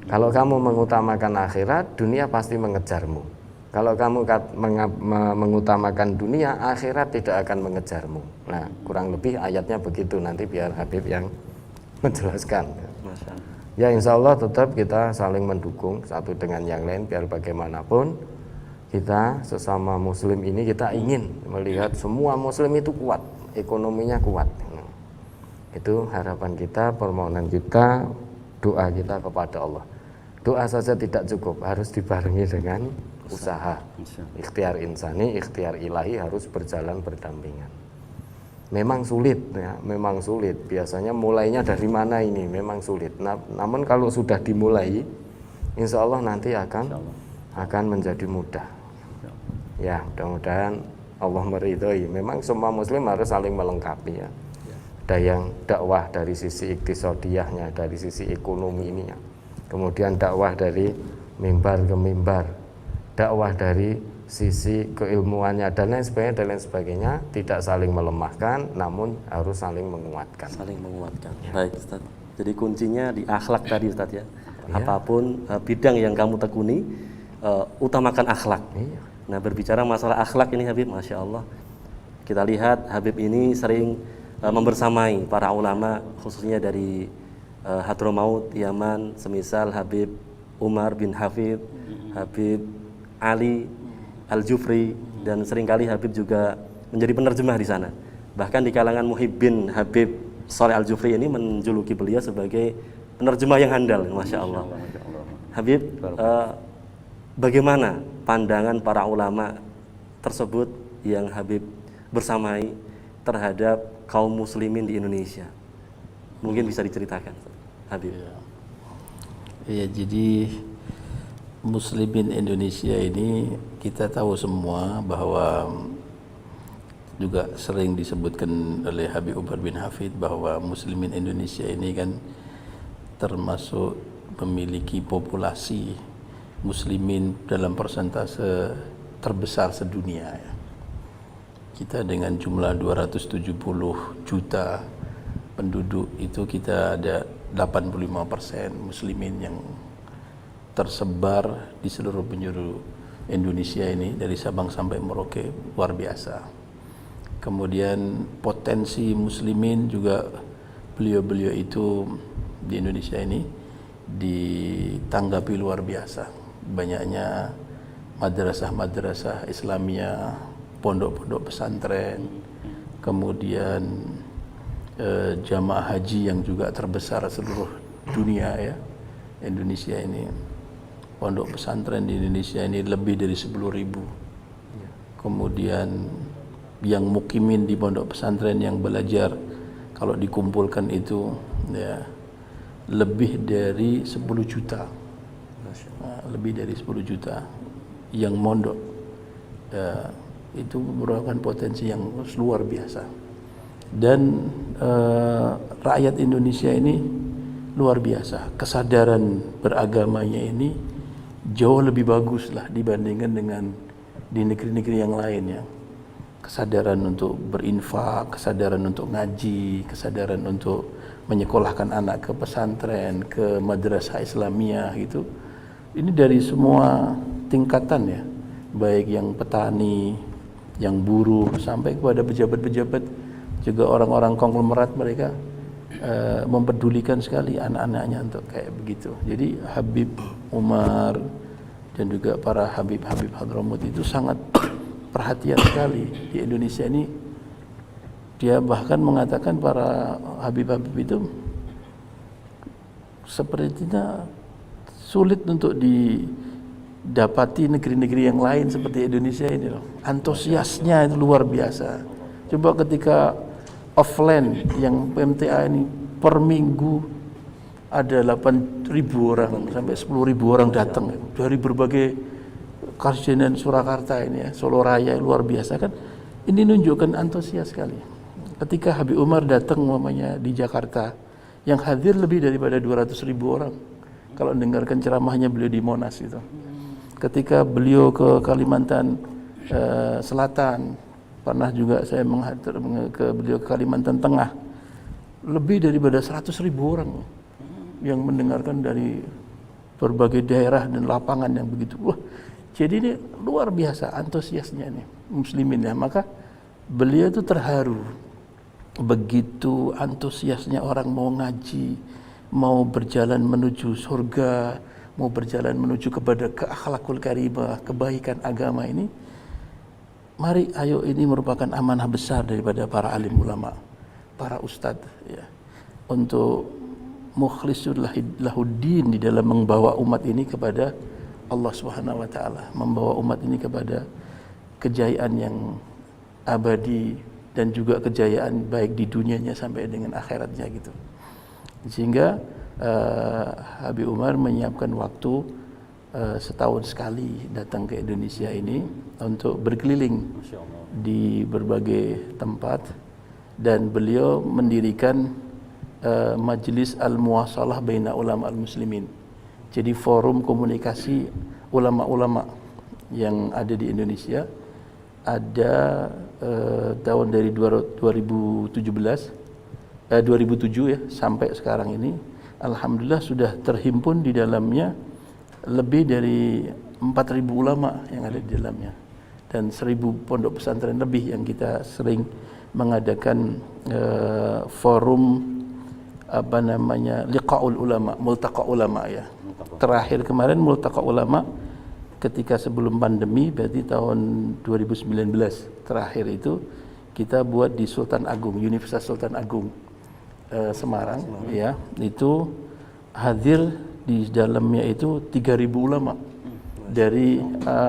Speaker 5: Kalau kamu mengutamakan akhirat, dunia pasti mengejarmu. Kalau kamu mengutamakan dunia, akhirat tidak akan mengejarmu. Nah, kurang lebih ayatnya begitu, nanti biar Habib yang menjelaskan. Ya insya Allah tetap kita saling mendukung satu dengan yang lain, biar bagaimanapun kita sesama muslim ini kita ingin melihat semua muslim itu kuat, ekonominya kuat. Itu harapan kita, permohonan kita, doa kita kepada Allah. Doa saja tidak cukup, harus dibarengi dengan usaha. Ikhtiar insani, ikhtiar ilahi harus berjalan berdampingan. memang sulit ya, memang sulit. Biasanya mulainya dari mana ini memang sulit. Namun kalau sudah dimulai, insya Allah nanti akan menjadi mudah. Ya, mudah-mudahan Allah meridhoi. Memang semua muslim harus saling melengkapi ya. Ada yang dakwah dari sisi iktisadiyahnya, dari sisi ekonomi ini ya. Kemudian dakwah dari mimbar ke mimbar, dakwah dari sisi keilmuannya dan lain sebagainya, tidak saling melemahkan, namun harus saling menguatkan.
Speaker 1: Saling menguatkan. Ya. Baik, Ustaz. Jadi kuncinya di akhlak tadi, Ustaz ya. Apapun bidang yang kamu tekuni, utamakan akhlak.
Speaker 5: Iya.
Speaker 1: Nah, berbicara masalah akhlak ini Habib, Masya Allah, kita lihat Habib ini sering membersamai para ulama, khususnya dari Hadramaut, Yaman, semisal Habib Umar bin Hafid, Habib Ali Al-Jufri, dan seringkali Habib juga menjadi penerjemah di sana. Bahkan di kalangan muhibbin Habib Saleh Al-Jufri ini menjuluki beliau sebagai penerjemah yang handal, Masya Allah. Habib, bagaimana pandangan para ulama tersebut yang Habib bersamai terhadap kaum muslimin di Indonesia? Mungkin bisa diceritakan, Habib.
Speaker 4: Ya, jadi muslimin Indonesia ini kita tahu semua bahwa juga sering disebutkan oleh Habib Umar bin Hafid bahwa muslimin Indonesia ini kan termasuk memiliki populasi muslimin dalam persentase terbesar sedunia ya. Kita dengan jumlah 270 juta penduduk itu kita ada 85% muslimin yang tersebar di seluruh penjuru Indonesia ini dari Sabang sampai Merauke, luar biasa. Kemudian potensi muslimin juga beliau-beliau itu di Indonesia ini ditanggapi luar biasa. Banyaknya madrasah-madrasah Islamiyah, pondok-pondok pesantren, kemudian jamaah haji yang juga terbesar seluruh dunia ya. Indonesia ini, pondok pesantren di Indonesia ini lebih dari 10.000. Kemudian yang mukimin di pondok pesantren yang belajar kalau dikumpulkan itu ya lebih dari 10 juta. Lebih dari 10 juta yang mondok. Itu merupakan potensi yang luar biasa. Dan rakyat Indonesia ini luar biasa, kesadaran beragamanya ini jauh lebih bagus lah dibandingkan dengan di negeri-negeri yang lain ya. Kesadaran untuk berinfak, kesadaran untuk ngaji, kesadaran untuk menyekolahkan anak ke pesantren, ke madrasah Islamiyah gitu. Ini dari semua tingkatan ya, baik yang petani, yang buruh, sampai kepada pejabat-pejabat, juga orang-orang konglomerat mereka mempedulikan sekali anak-anaknya untuk kayak begitu. Jadi Habib Umar dan juga para Habib-Habib Hadramaut itu sangat perhatian sekali di Indonesia ini. Dia bahkan mengatakan para Habib-Habib itu sepertinya sulit untuk didapati negeri-negeri yang lain seperti Indonesia ini loh. Antusiasnya itu luar biasa. Coba ketika offline yang PMTA ini per minggu ada 8.000 orang sampai 10.000 orang datang dari berbagai Karsidenan Surakarta ini ya, Solo Raya, luar biasa kan. Ini menunjukkan antusias sekali. Ketika Habib Umar datang umpamanya di Jakarta, yang hadir lebih daripada 200.000 orang kalau mendengarkan ceramahnya beliau di Monas itu. Ketika beliau ke Kalimantan Selatan, pernah juga saya menghadap ke beliau ke Kalimantan Tengah, lebih daripada 100.000 orang yang mendengarkan dari berbagai daerah dan lapangan yang begitu. Wah, jadi ini luar biasa antusiasnya nih muslimin ya. Maka beliau itu terharu, begitu antusiasnya orang mau ngaji, mau berjalan menuju surga, mau berjalan menuju kepada akhlakul karimah, kebaikan agama ini. Mari ayo, ini merupakan amanah besar daripada para alim ulama, para ustadz ya, untuk mukhlisul lahuddin di dalam membawa umat ini kepada Allah Subhanahu wa taala, membawa umat ini kepada kejayaan yang abadi, dan juga kejayaan baik di dunianya sampai dengan akhiratnya gitu. Sehingga Habib Umar menyiapkan waktu setahun sekali datang ke Indonesia ini untuk berkeliling di berbagai tempat, dan beliau mendirikan Majelis Al-Muwasalah Baina Ulama Al-Muslimin. Jadi forum komunikasi ulama-ulama yang ada di Indonesia. Ada tahun dari 2007 ya sampai sekarang ini, alhamdulillah sudah terhimpun di dalamnya lebih dari 4.000 ulama yang ada di dalamnya, dan 1.000 pondok pesantren lebih yang kita sering mengadakan forum liqa'ul ulama, multaqa ulama ya. Terakhir kemarin multaqa ulama ketika sebelum pandemi, berarti tahun 2019 terakhir itu kita buat di Sultan Agung, Universitas Sultan Agung Semarang ya. Itu hadir di dalamnya itu 3.000 ulama dari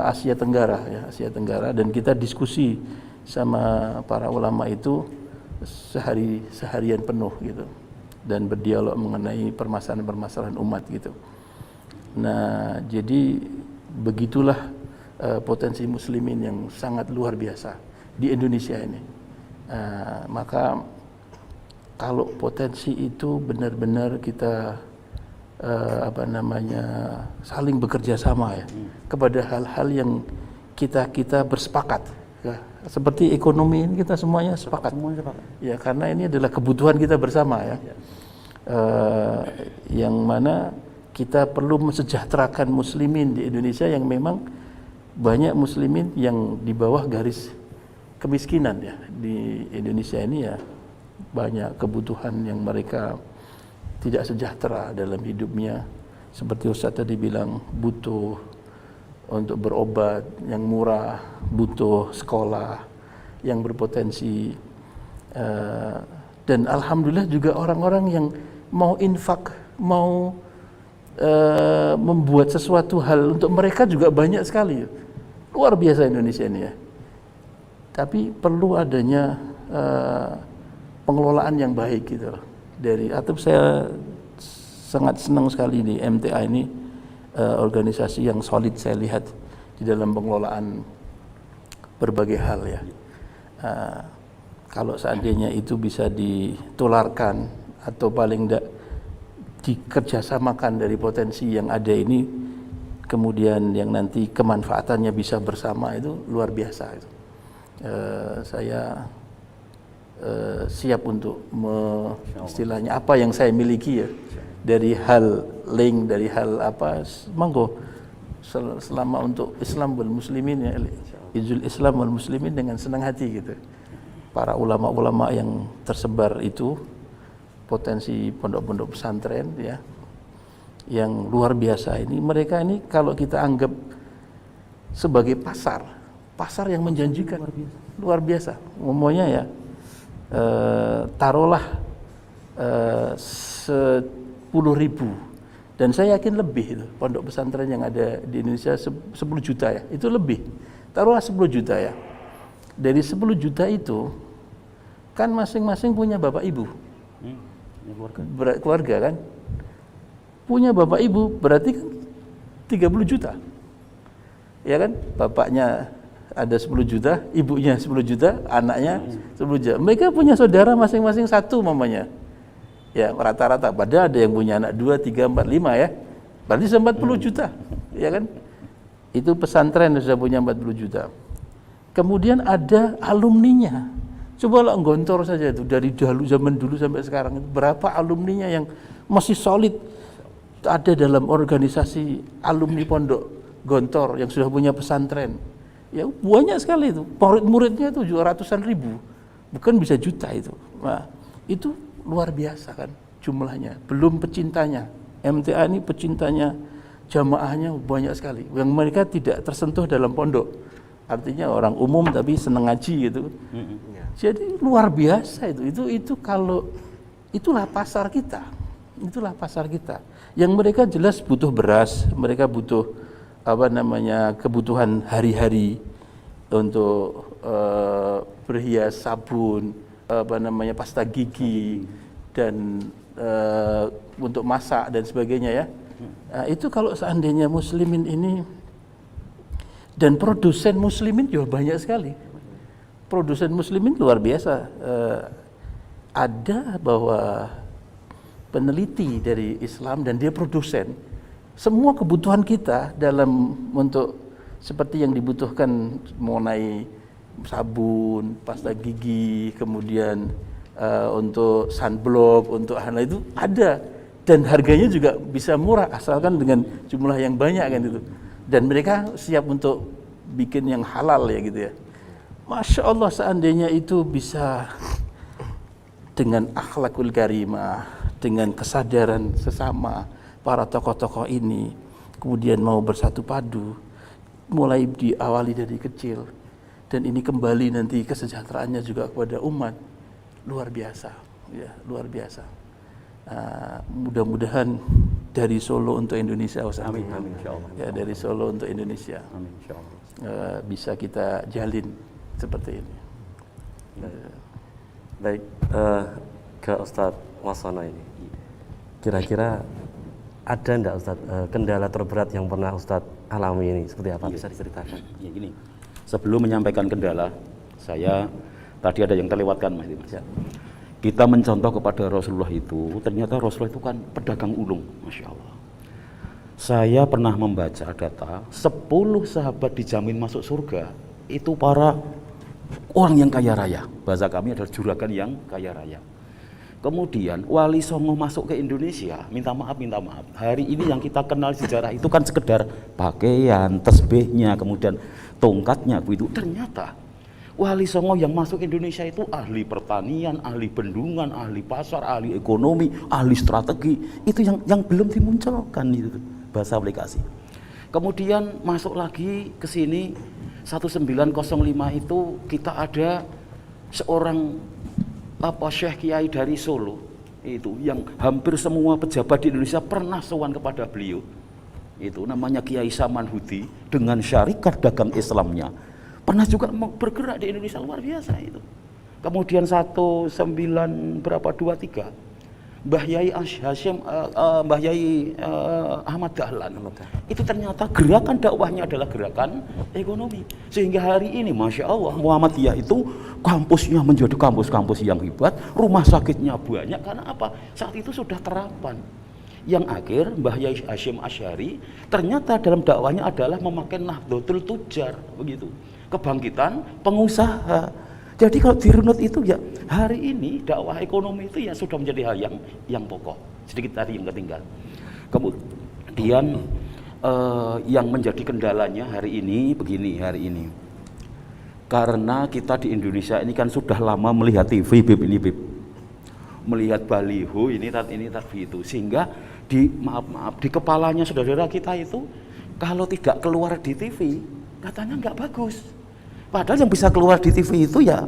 Speaker 4: Asia Tenggara ya, Asia Tenggara, dan kita diskusi sama para ulama itu seharian penuh gitu, dan berdialog mengenai permasalahan-permasalahan umat gitu. Nah, jadi begitulah potensi muslimin yang sangat luar biasa di Indonesia ini. Maka kalau potensi itu benar-benar kita saling bekerja sama ya kepada hal-hal yang kita bersepakat ya. Seperti ekonomi ini kita semuanya sepakat ya, karena ini adalah kebutuhan kita bersama ya. Yang mana kita perlu mensejahterakan muslimin di Indonesia, yang memang banyak muslimin yang di bawah garis kemiskinan ya di Indonesia ini ya. Banyak kebutuhan yang mereka tidak sejahtera dalam hidupnya. Seperti Ustaz tadi bilang, butuh untuk berobat yang murah, butuh sekolah yang berpotensi, dan alhamdulillah juga orang-orang yang mau infak, mau membuat sesuatu hal untuk mereka juga banyak sekali. Luar biasa Indonesia ini ya. Tapi perlu adanya pengelolaan yang baik gitu loh. Saya sangat senang sekali di MTA ini, organisasi yang solid saya lihat di dalam pengelolaan berbagai hal ya. Kalau seandainya itu bisa ditularkan atau paling tidak dikerjasamakan dari potensi yang ada ini, kemudian yang nanti kemanfaatannya bisa bersama, itu luar biasa itu. Saya siap untuk istilahnya apa yang saya miliki ya, dari hal link, dari hal apa, monggo selama untuk Islam wal muslimin ya, izul Islam wal muslimin, dengan senang hati gitu. Para ulama-ulama yang tersebar itu, potensi pondok-pondok pesantren ya, yang luar biasa ini, mereka ini kalau kita anggap sebagai pasar yang menjanjikan, luar biasa. Umumnya ya, taruhlah 10.000, dan saya yakin lebih itu pondok pesantren yang ada di Indonesia 10 juta ya, itu lebih, taruhlah 10 juta ya. Dari 10 juta itu kan masing-masing punya bapak ibu, keluarga kan, punya bapak ibu, berarti kan 30 juta ya kan, bapaknya ada 10 juta, ibunya 10 juta, anaknya 10 juta. Mereka punya saudara masing-masing satu mamanya. Ya, rata-rata. Padahal ada yang punya anak 2, 3, 4, 5 ya. Berarti 40 juta. Ya kan? Itu pesantren sudah punya 40 juta. Kemudian ada alumninya. Coba lah gontor saja itu, dari dahulu, zaman dulu sampai sekarang, berapa alumninya yang masih solid ada dalam organisasi alumni pondok Gontor yang sudah punya pesantren. Ya banyak sekali itu, murid-muridnya itu juga ratusan ribu, bukan bisa juta itu. Nah, itu luar biasa kan jumlahnya. Belum pecintanya, MTA ini pecintanya, jamaahnya banyak sekali, yang mereka tidak tersentuh dalam pondok. Artinya orang umum tapi senang ngaji gitu. Jadi luar biasa itu kalau itulah pasar kita. Itulah pasar kita. Yang mereka jelas butuh beras, mereka butuh kebutuhan hari-hari, untuk berhias sabun, pasta gigi, dan untuk masak dan sebagainya ya. Itu kalau seandainya muslimin ini, dan produsen muslimin juga banyak sekali. Produsen muslimin luar biasa. Ada bahwa peneliti dari Islam dan dia produsen. Semua kebutuhan kita dalam untuk seperti yang dibutuhkan mengenai sabun, pasta gigi, kemudian untuk sunblock, untuk hal itu ada, dan harganya juga bisa murah asalkan dengan jumlah yang banyak kan itu. Dan mereka siap untuk bikin yang halal ya gitu ya. Masya Allah, seandainya itu bisa dengan akhlakul karimah, dengan kesadaran sesama para tokoh-tokoh ini, kemudian mau bersatu padu, mulai diawali dari kecil, dan ini kembali nanti kesejahteraannya juga kepada umat, luar biasa, ya luar biasa. Mudah-mudahan dari Solo untuk Indonesia,
Speaker 3: Amin, amin, insyaallah.
Speaker 4: Ya, dari Solo untuk Indonesia,
Speaker 3: Amin, insyaallah.
Speaker 4: Bisa kita jalin seperti ini.
Speaker 1: Baik, ke Ustadz Wasono ini, kira-kira ada enggak Ustadz kendala terberat yang pernah Ustadz alami ini, seperti apa? Bisa diceritakan?
Speaker 3: Ya gini, sebelum menyampaikan kendala, saya tadi ada yang terlewatkan Mas.
Speaker 1: Ya.
Speaker 3: Kita mencontoh kepada Rasulullah itu, ternyata Rasulullah itu kan pedagang ulung, Masya Allah. Saya pernah membaca data, 10 sahabat dijamin masuk surga, itu para orang yang kaya raya. Bahasa kami adalah juragan yang kaya raya. Kemudian Wali Songo masuk ke Indonesia, minta maaf. Hari ini yang kita kenal sejarah itu kan sekedar pakaian, tasbihnya, kemudian tongkatnya, begitu. Ternyata Wali Songo yang masuk Indonesia itu ahli pertanian, ahli bendungan, ahli pasar, ahli ekonomi, ahli strategi. Itu yang belum dimunculkan itu bahasa aplikasi. Kemudian masuk lagi ke sini 1905 itu kita ada seorang Syekh Kiai dari Solo itu yang hampir semua pejabat di Indonesia pernah sowan kepada beliau. Itu namanya Kiai Samanhudi dengan syarikat dagang Islamnya. Pernah juga bergerak di Indonesia, luar biasa itu. Kemudian 23 Mbah Yai Mbah Yai Ahmad Dahlan. Itu ternyata gerakan dakwahnya adalah gerakan ekonomi. Sehingga hari ini Masya Allah Muhammadiyah itu kampusnya menjadi kampus-kampus yang hebat, rumah sakitnya banyak. Karena apa? Saat itu sudah terapan. Yang akhir Mbah Yai Hashim Asy'ari ternyata dalam dakwahnya adalah memakai Nahdlatul Tujar, begitu. Kebangkitan pengusaha. Jadi kalau dirunut itu ya hari ini dakwah ekonomi itu ya sudah menjadi hal yang pokok. Sedikit tadi yang ketinggal. Kemudian yang menjadi kendalanya hari ini begini hari ini. Karena kita di Indonesia ini kan sudah lama melihat TV Bib. Melihat baliho ini tadi itu, sehingga di kepalanya saudara kita itu kalau tidak keluar di TV katanya nggak bagus. Padahal yang bisa keluar di TV itu ya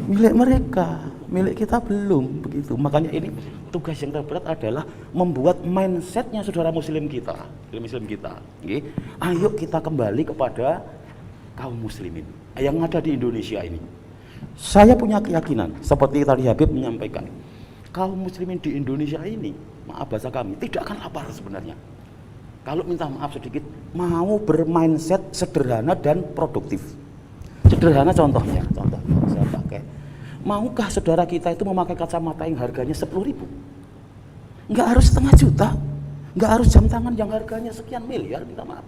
Speaker 3: milik mereka, milik kita belum, begitu. Makanya ini tugas yang terberat adalah membuat mindsetnya saudara muslim kita. Okay? Ayo kita kembali kepada kaum muslimin yang ada di Indonesia ini. Saya punya keyakinan seperti tadi Habib menyampaikan, kaum muslimin di Indonesia ini, maaf bahasa kami, tidak akan lapar sebenarnya. Kalau minta maaf sedikit, mau bermindset sederhana dan produktif. Sederhana contoh saya pakai. Maukah saudara kita itu memakai kacamata yang harganya 10.000? Nggak harus setengah juta, nggak harus jam tangan yang harganya sekian miliar, minta maaf.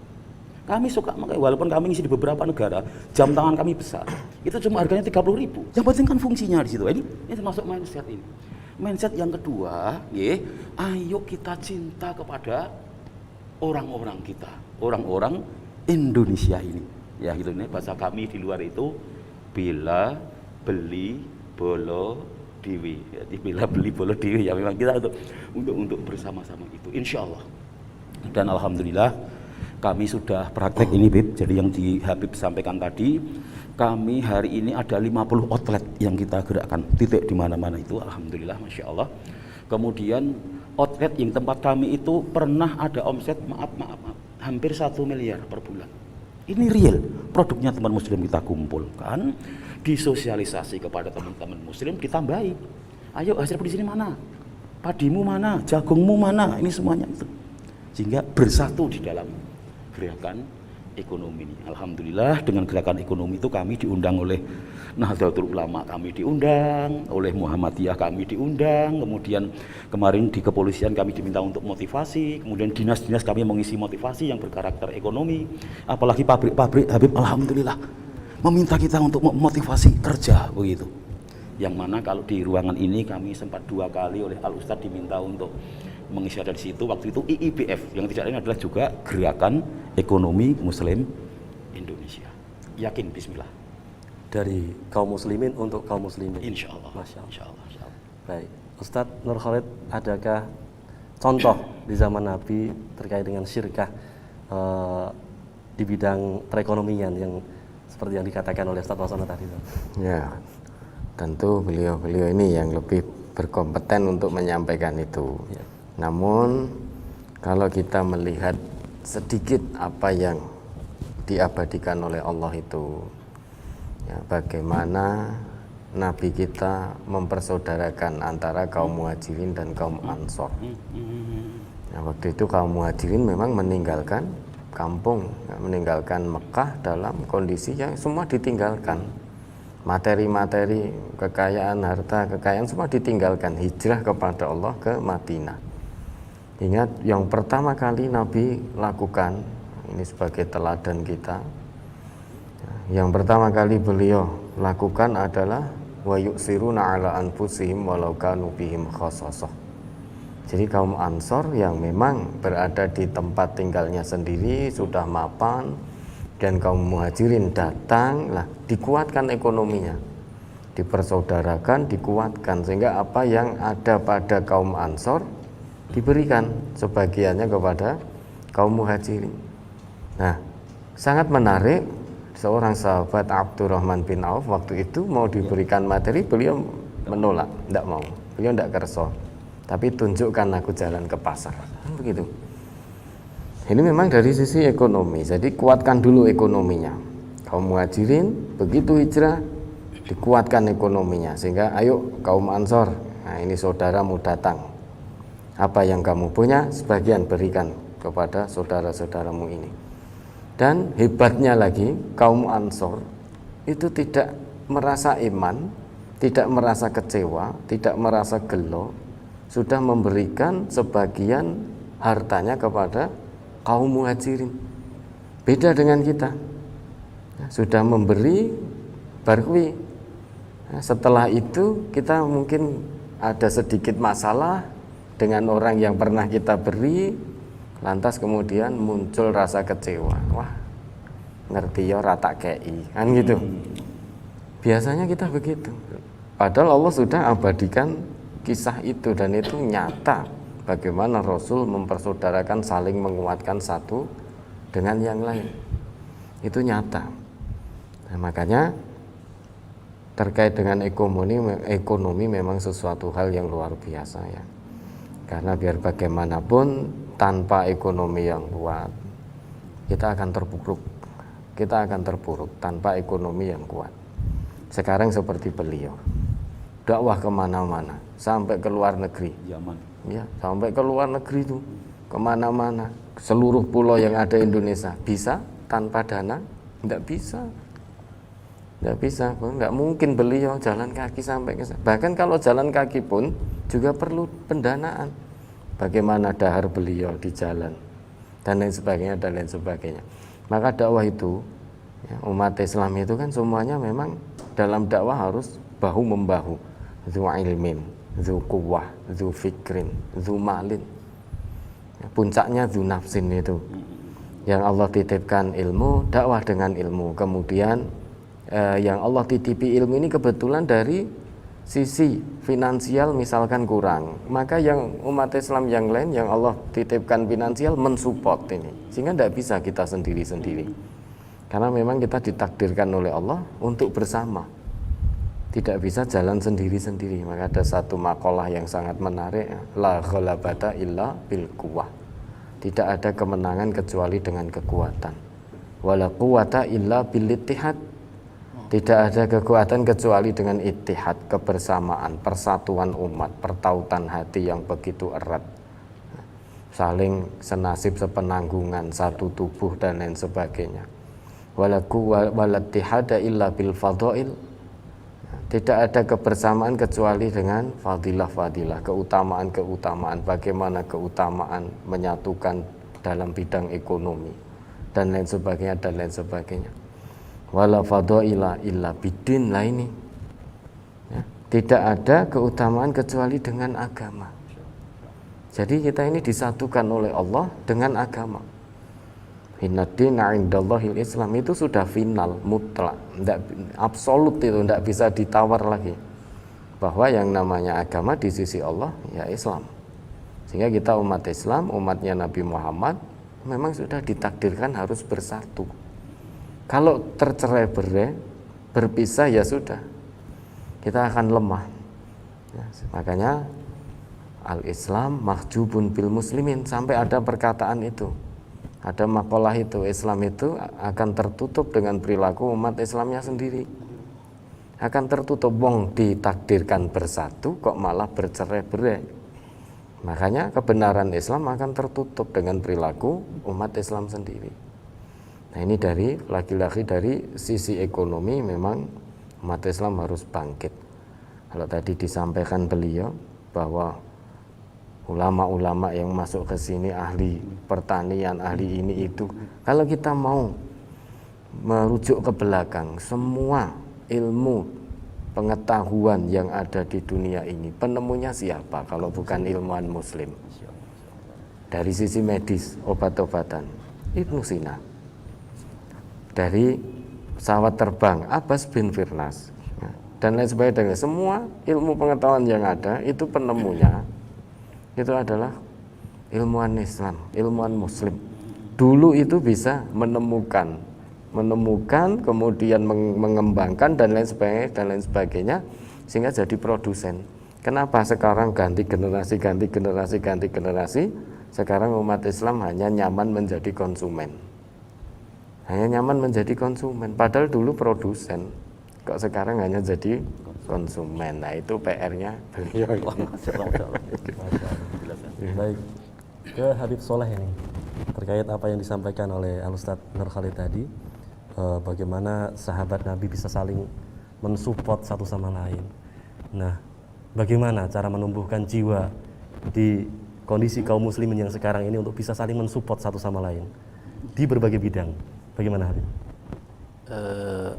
Speaker 3: Kami suka pakai, walaupun kami ngisi di beberapa negara, jam tangan kami besar, itu cuma harganya 30.000. Yang penting kan fungsinya di situ. Ini termasuk mindset ini. Mindset yang kedua, ayo kita cinta kepada orang-orang kita, orang-orang Indonesia ini. Ya gitu nih bahasa kami di luar itu bila beli bolo dewi. Jadi bila beli bolo dewi ya memang kita untuk bersama-sama itu insya Allah. Dan alhamdulillah kami sudah praktek ini Bib. Jadi yang di Habib sampaikan tadi, kami hari ini ada 50 outlet yang kita gerakkan titik di mana-mana itu, alhamdulillah masya Allah. Kemudian outlet yang tempat kami itu pernah ada omset maaf hampir 1 miliar per bulan. Ini real, produknya teman muslim kita kumpulkan, disosialisasi kepada teman-teman muslim, ditambahi. Ayo hasil di sini mana? Padimu mana? Jagungmu mana? Ini semuanya itu. Sehingga bersatu di dalam gerakan ekonomi ini. Alhamdulillah dengan gerakan ekonomi itu kami diundang oleh Nahdlatul Ulama, kami diundang oleh Muhammadiyah, kami diundang, kemudian kemarin di kepolisian kami diminta untuk motivasi, kemudian dinas-dinas kami mengisi motivasi yang berkarakter ekonomi, apalagi pabrik-pabrik Habib alhamdulillah meminta kita untuk memotivasi kerja begitu. Yang mana kalau di ruangan ini kami sempat 2 kali oleh Al Ustadz diminta untuk mengisi ada di situ, waktu itu IIBF yang tidak lain adalah juga Gerakan Ekonomi Muslim Indonesia. Yakin bismillah.
Speaker 1: Dari kaum muslimin untuk kaum muslimin.
Speaker 3: Insya Allah.
Speaker 1: Masya Allah.
Speaker 3: Insya Allah. Insya Allah.
Speaker 1: Baik, Ustadz Nur Khalid, adakah contoh di zaman Nabi terkait dengan syirkah di bidang perekonomian yang seperti yang dikatakan oleh Ustadz Wasono tadi?
Speaker 5: Ya, tentu beliau-beliau ini yang lebih berkompeten untuk menyampaikan itu.
Speaker 1: Ya.
Speaker 5: Namun kalau kita melihat sedikit apa yang diabadikan oleh Allah itu, ya, bagaimana Nabi kita mempersaudarakan antara kaum muhajirin dan kaum ansor. Nah, waktu itu kaum muhajirin memang meninggalkan kampung, ya, meninggalkan Mekah dalam kondisi yang semua ditinggalkan. Materi-materi, kekayaan, harta, kekayaan semua ditinggalkan, hijrah kepada Allah ke Madinah. Ingat yang pertama kali Nabi lakukan, ini sebagai teladan kita, yang pertama kali beliau lakukan adalah wa yu'siruna ala anfusihim walau kanu bihim khassasah. Jadi kaum Ansor yang memang berada di tempat tinggalnya sendiri sudah mapan, dan kaum Muhajirin datang, lah dikuatkan ekonominya, dipersaudarakan, dikuatkan, sehingga apa yang ada pada kaum Ansor diberikan sebagiannya kepada kaum Muhajirin. Nah, sangat menarik, seorang sahabat Abdurrahman bin Auf waktu itu mau diberikan materi, beliau menolak, tidak mau, beliau tidak kerso, tapi tunjukkan aku jalan ke pasar, begitu. Ini memang dari sisi ekonomi, jadi kuatkan dulu ekonominya. Kaum Muhajirin begitu hijrah dikuatkan ekonominya, sehingga ayo kaum Ansor, nah ini saudaramu datang, apa yang kamu punya sebagian berikan kepada saudara-saudaramu ini. Dan hebatnya lagi kaum Ansor itu tidak merasa iman, tidak merasa kecewa, tidak merasa gelo, sudah memberikan sebagian hartanya kepada kaum Muhajirin. Beda dengan kita, sudah memberi barwi. Setelah itu kita mungkin ada sedikit masalah dengan orang yang pernah kita beri, lantas kemudian muncul rasa kecewa. Wah, ngerti ya rata kei, kan gitu. Biasanya kita begitu. Padahal Allah sudah abadikan kisah itu, dan itu nyata bagaimana Rasul mempersaudarakan, saling menguatkan satu dengan yang lain. Itu nyata. Nah, makanya terkait dengan ekonomi memang sesuatu hal yang luar biasa, ya. Karena biar bagaimanapun tanpa ekonomi yang kuat kita akan terpuruk. Kita akan terpuruk tanpa ekonomi yang kuat. Sekarang seperti beliau, dakwah kemana-mana, sampai ke luar negeri.
Speaker 3: Yaman.
Speaker 5: Ya, sampai ke luar negeri itu, kemana-mana, seluruh pulau yang ada Indonesia. Bisa tanpa dana? Tidak bisa. Tidak bisa, nggak mungkin beliau jalan kaki sampai ke sana. Bahkan kalau jalan kaki pun juga perlu pendanaan. Bagaimana dahar beliau di jalan dan lain sebagainya dan lain sebagainya. Maka dakwah itu, ya, umat Islam itu kan semuanya memang dalam dakwah harus bahu membahu, zu ilmin, zu quwwah, zu fikrin, zu malin. Ya, puncaknya zu nafsin itu. Yang Allah titipkan ilmu, dakwah dengan ilmu. Kemudian yang Allah titipi ilmu ini kebetulan dari sisi finansial misalkan kurang, maka yang umat Islam yang lain yang Allah titipkan finansial mensupport ini, sehingga tidak bisa kita sendiri-sendiri, karena memang kita ditakdirkan oleh Allah untuk bersama, tidak bisa jalan sendiri-sendiri. Maka ada satu makalah yang sangat menarik, la ghalabata illa bil quwwah, tidak ada kemenangan kecuali dengan kekuatan. wala quwata illa bil ittihad. Tidak ada kekuatan kecuali dengan ittihad, kebersamaan, persatuan umat, pertautan hati yang begitu erat, saling senasib sepenanggungan, satu tubuh dan lain sebagainya. Wala ittihada illa bil fadail. Tidak ada kebersamaan kecuali dengan fadilah-fadilah, keutamaan-keutamaan, bagaimana keutamaan menyatukan dalam bidang ekonomi dan lain sebagainya dan lain sebagainya. Wala fadaila illa bidin laini. Ya, tidak ada keutamaan kecuali dengan agama. Jadi kita ini disatukan oleh Allah dengan agama. Innad-dina 'indallahil Islam, itu sudah final, mutlak, absolut, itu tidak bisa ditawar lagi. Bahwa yang namanya agama di sisi Allah ya Islam. Sehingga kita umat Islam, umatnya Nabi Muhammad, memang sudah ditakdirkan harus bersatu. Kalau tercerai-berai, berpisah ya sudah, kita akan lemah. Ya, makanya al-Islam mahjubun bil muslimin, sampai ada perkataan itu, ada makalah itu, Islam itu akan tertutup dengan perilaku umat Islamnya sendiri. Akan tertutup, wong ditakdirkan bersatu kok malah bercerai-berai. Makanya kebenaran Islam akan tertutup dengan perilaku umat Islam sendiri. Nah, ini dari lagi-lagi dari sisi ekonomi memang umat Islam harus bangkit. Kalau tadi disampaikan beliau bahwa ulama-ulama yang masuk ke sini ahli pertanian, ahli ini itu, kalau kita mau merujuk ke belakang, semua ilmu pengetahuan yang ada di dunia ini, penemunya siapa kalau bukan ilmuwan muslim? Dari sisi medis, obat-obatan, Ibnu Sina. Dari pesawat terbang, Abbas bin Firnas, dan lain sebagainya. Semua ilmu pengetahuan yang ada itu penemunya itu adalah ilmuwan Islam, ilmuwan muslim. Dulu itu bisa menemukan, kemudian mengembangkan dan lain sebagainya, sehingga jadi produsen. Kenapa sekarang ganti generasi, sekarang umat Islam hanya nyaman menjadi konsumen. Padahal dulu produsen, kok sekarang hanya jadi konsumen. Nah, itu PR-nya beliau.
Speaker 1: Baik, ke Habib Soleh ini terkait apa yang disampaikan oleh Al-Ustaz Nur Khalid tadi, bagaimana sahabat Nabi bisa saling mensupport satu sama lain. Nah, bagaimana cara menumbuhkan jiwa di kondisi kaum muslimin yang sekarang ini untuk bisa saling mensupport satu sama lain di berbagai bidang? Bagaimana Habib?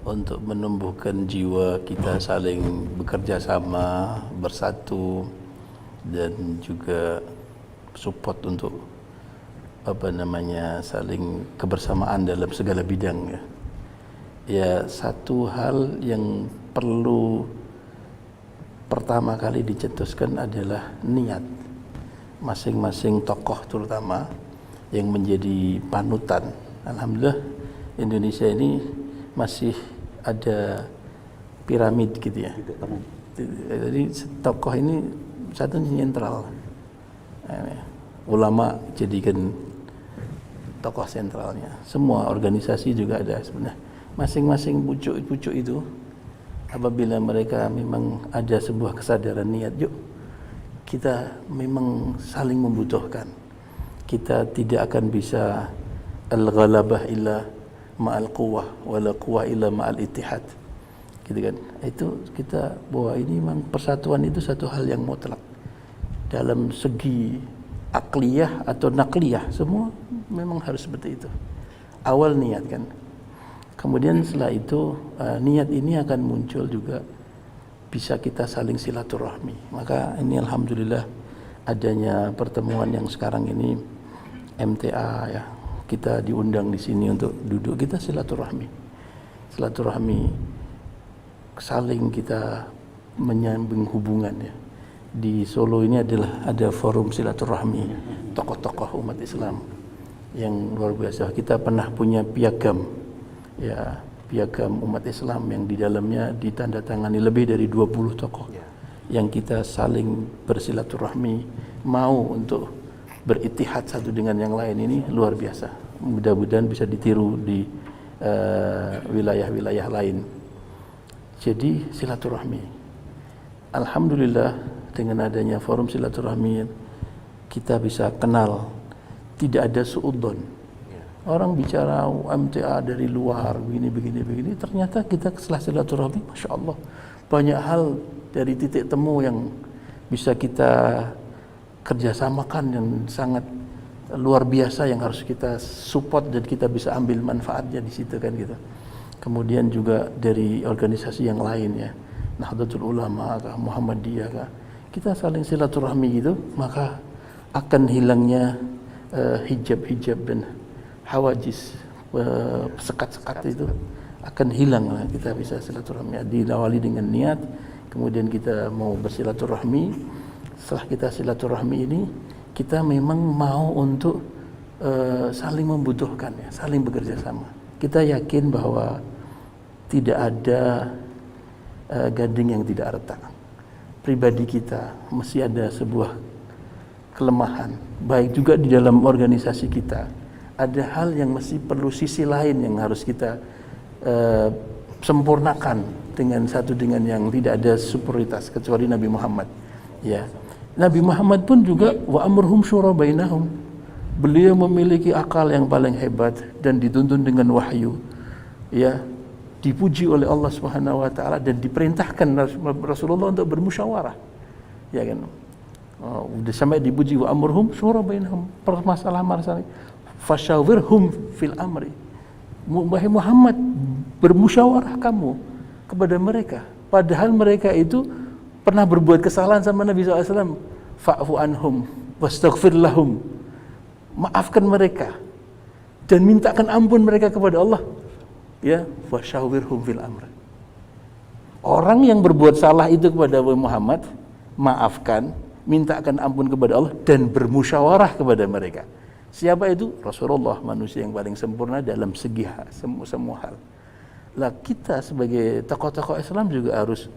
Speaker 4: Untuk menumbuhkan jiwa kita saling bekerja sama, bersatu, dan juga support untuk saling kebersamaan dalam segala bidang, ya satu hal yang perlu pertama kali dicetuskan adalah niat masing-masing tokoh, terutama yang menjadi panutan. Alhamdulillah Indonesia ini masih ada piramid gitu ya. Jadi tokoh ini satu sentral. Ulama jadikan tokoh sentralnya. Semua organisasi juga ada sebenarnya. Masing-masing pucuk-pucuk itu, apabila mereka memang ada sebuah kesadaran niat, yuk kita memang saling membutuhkan. Kita tidak akan bisa al-ghalabah illa ma'al quwwah wala quwwah illa ma'al ittihad, gitu kan. Itu kita bahwa ini memang persatuan itu satu hal yang mutlak dalam segi akliyah atau nakliyah, semua memang harus seperti itu. Awal niat kan, kemudian setelah itu niat ini akan muncul juga bisa kita saling silaturahmi. Maka ini alhamdulillah adanya pertemuan yang sekarang ini MTA, ya, kita diundang di sini untuk duduk, kita silaturahmi, saling kita menyambung hubungan, ya. Di Solo ini ada forum silaturahmi tokoh-tokoh umat Islam yang luar biasa. Kita pernah punya piagam, ya, piagam umat Islam yang di dalamnya ditandatangani lebih dari 20 tokoh yang kita saling bersilaturahmi, mau untuk berittihad satu dengan yang lain. Ini luar biasa. Mudah-mudahan bisa ditiru di wilayah-wilayah lain. Jadi silaturahmi. Alhamdulillah dengan adanya forum silaturahmi kita bisa kenal, tidak ada suudzon. Orang bicara MTA dari luar begini, ternyata kita setelah silaturahmi, masya Allah, banyak hal dari titik temu yang bisa kita kerjasamakan yang sangat luar biasa yang harus kita support dan kita bisa ambil manfaatnya di situ kan gitu. Kemudian juga dari organisasi yang lain ya, Nahdlatul Ulama, Muhammadiyah, kita saling silaturahmi gitu, maka akan hilangnya hijab-hijab dan hawajis, sekat-sekat itu akan hilang lah. Kita bisa silaturahmi, diawali dengan niat, kemudian kita mau bersilaturahmi. Setelah kita silaturahmi ini, kita memang mau untuk saling membutuhkan ya, saling bekerja sama. Kita yakin bahwa tidak ada gading yang tidak retak. Pribadi kita mesti ada sebuah kelemahan, baik juga di dalam organisasi kita. Ada hal yang mesti perlu sisi lain yang harus kita sempurnakan dengan satu dengan yang tidak ada superioritas kecuali Nabi Muhammad. Ya, Nabi Muhammad pun juga wa amruhum syura bainahum. Beliau memiliki akal yang paling hebat dan dituntun dengan wahyu. Ya, dipuji oleh Allah Subhanahu wa taala dan diperintahkan Rasulullah untuk bermusyawarah. Ya kan? Udah sampai dipuji wa amruhum syura bainahum, permasalahan fasyawirhum fil amri. Wahai Muhammad, bermusyawarah kamu kepada mereka, padahal mereka itu pernah berbuat kesalahan sama Nabi SAW. Fa'fu anhum wastaghfir lahum, maafkan mereka dan mintakan ampun mereka kepada Allah. Ya, wasyawirhum fil amr. Orang yang berbuat salah itu kepada Muhammad, maafkan, mintakan ampun kepada Allah dan bermusyawarah kepada mereka. Siapa itu? Rasulullah, manusia yang paling sempurna dalam segi semua hal. Lah kita sebagai tokoh-tokoh Islam juga harus,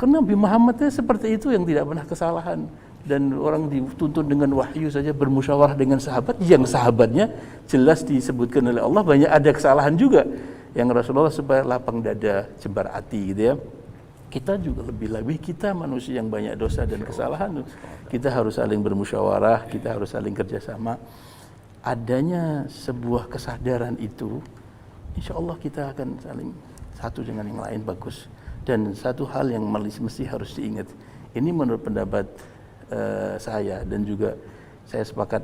Speaker 4: karena Nabi Muhammad seperti itu yang tidak pernah kesalahan, dan orang dituntun dengan wahyu saja bermusyawarah dengan sahabat yang sahabatnya jelas disebutkan oleh Allah banyak ada kesalahan juga yang Rasulullah supaya lapang dada jebar hati gitu ya. Kita juga lebih-lebih, kita manusia yang banyak dosa dan kesalahan, kita harus saling bermusyawarah, kita harus saling kerjasama. Adanya sebuah kesadaran itu, insya Allah kita akan saling satu dengan yang lain bagus. Dan satu hal yang mesti harus diingat, ini menurut pendapat saya dan juga saya sepakat,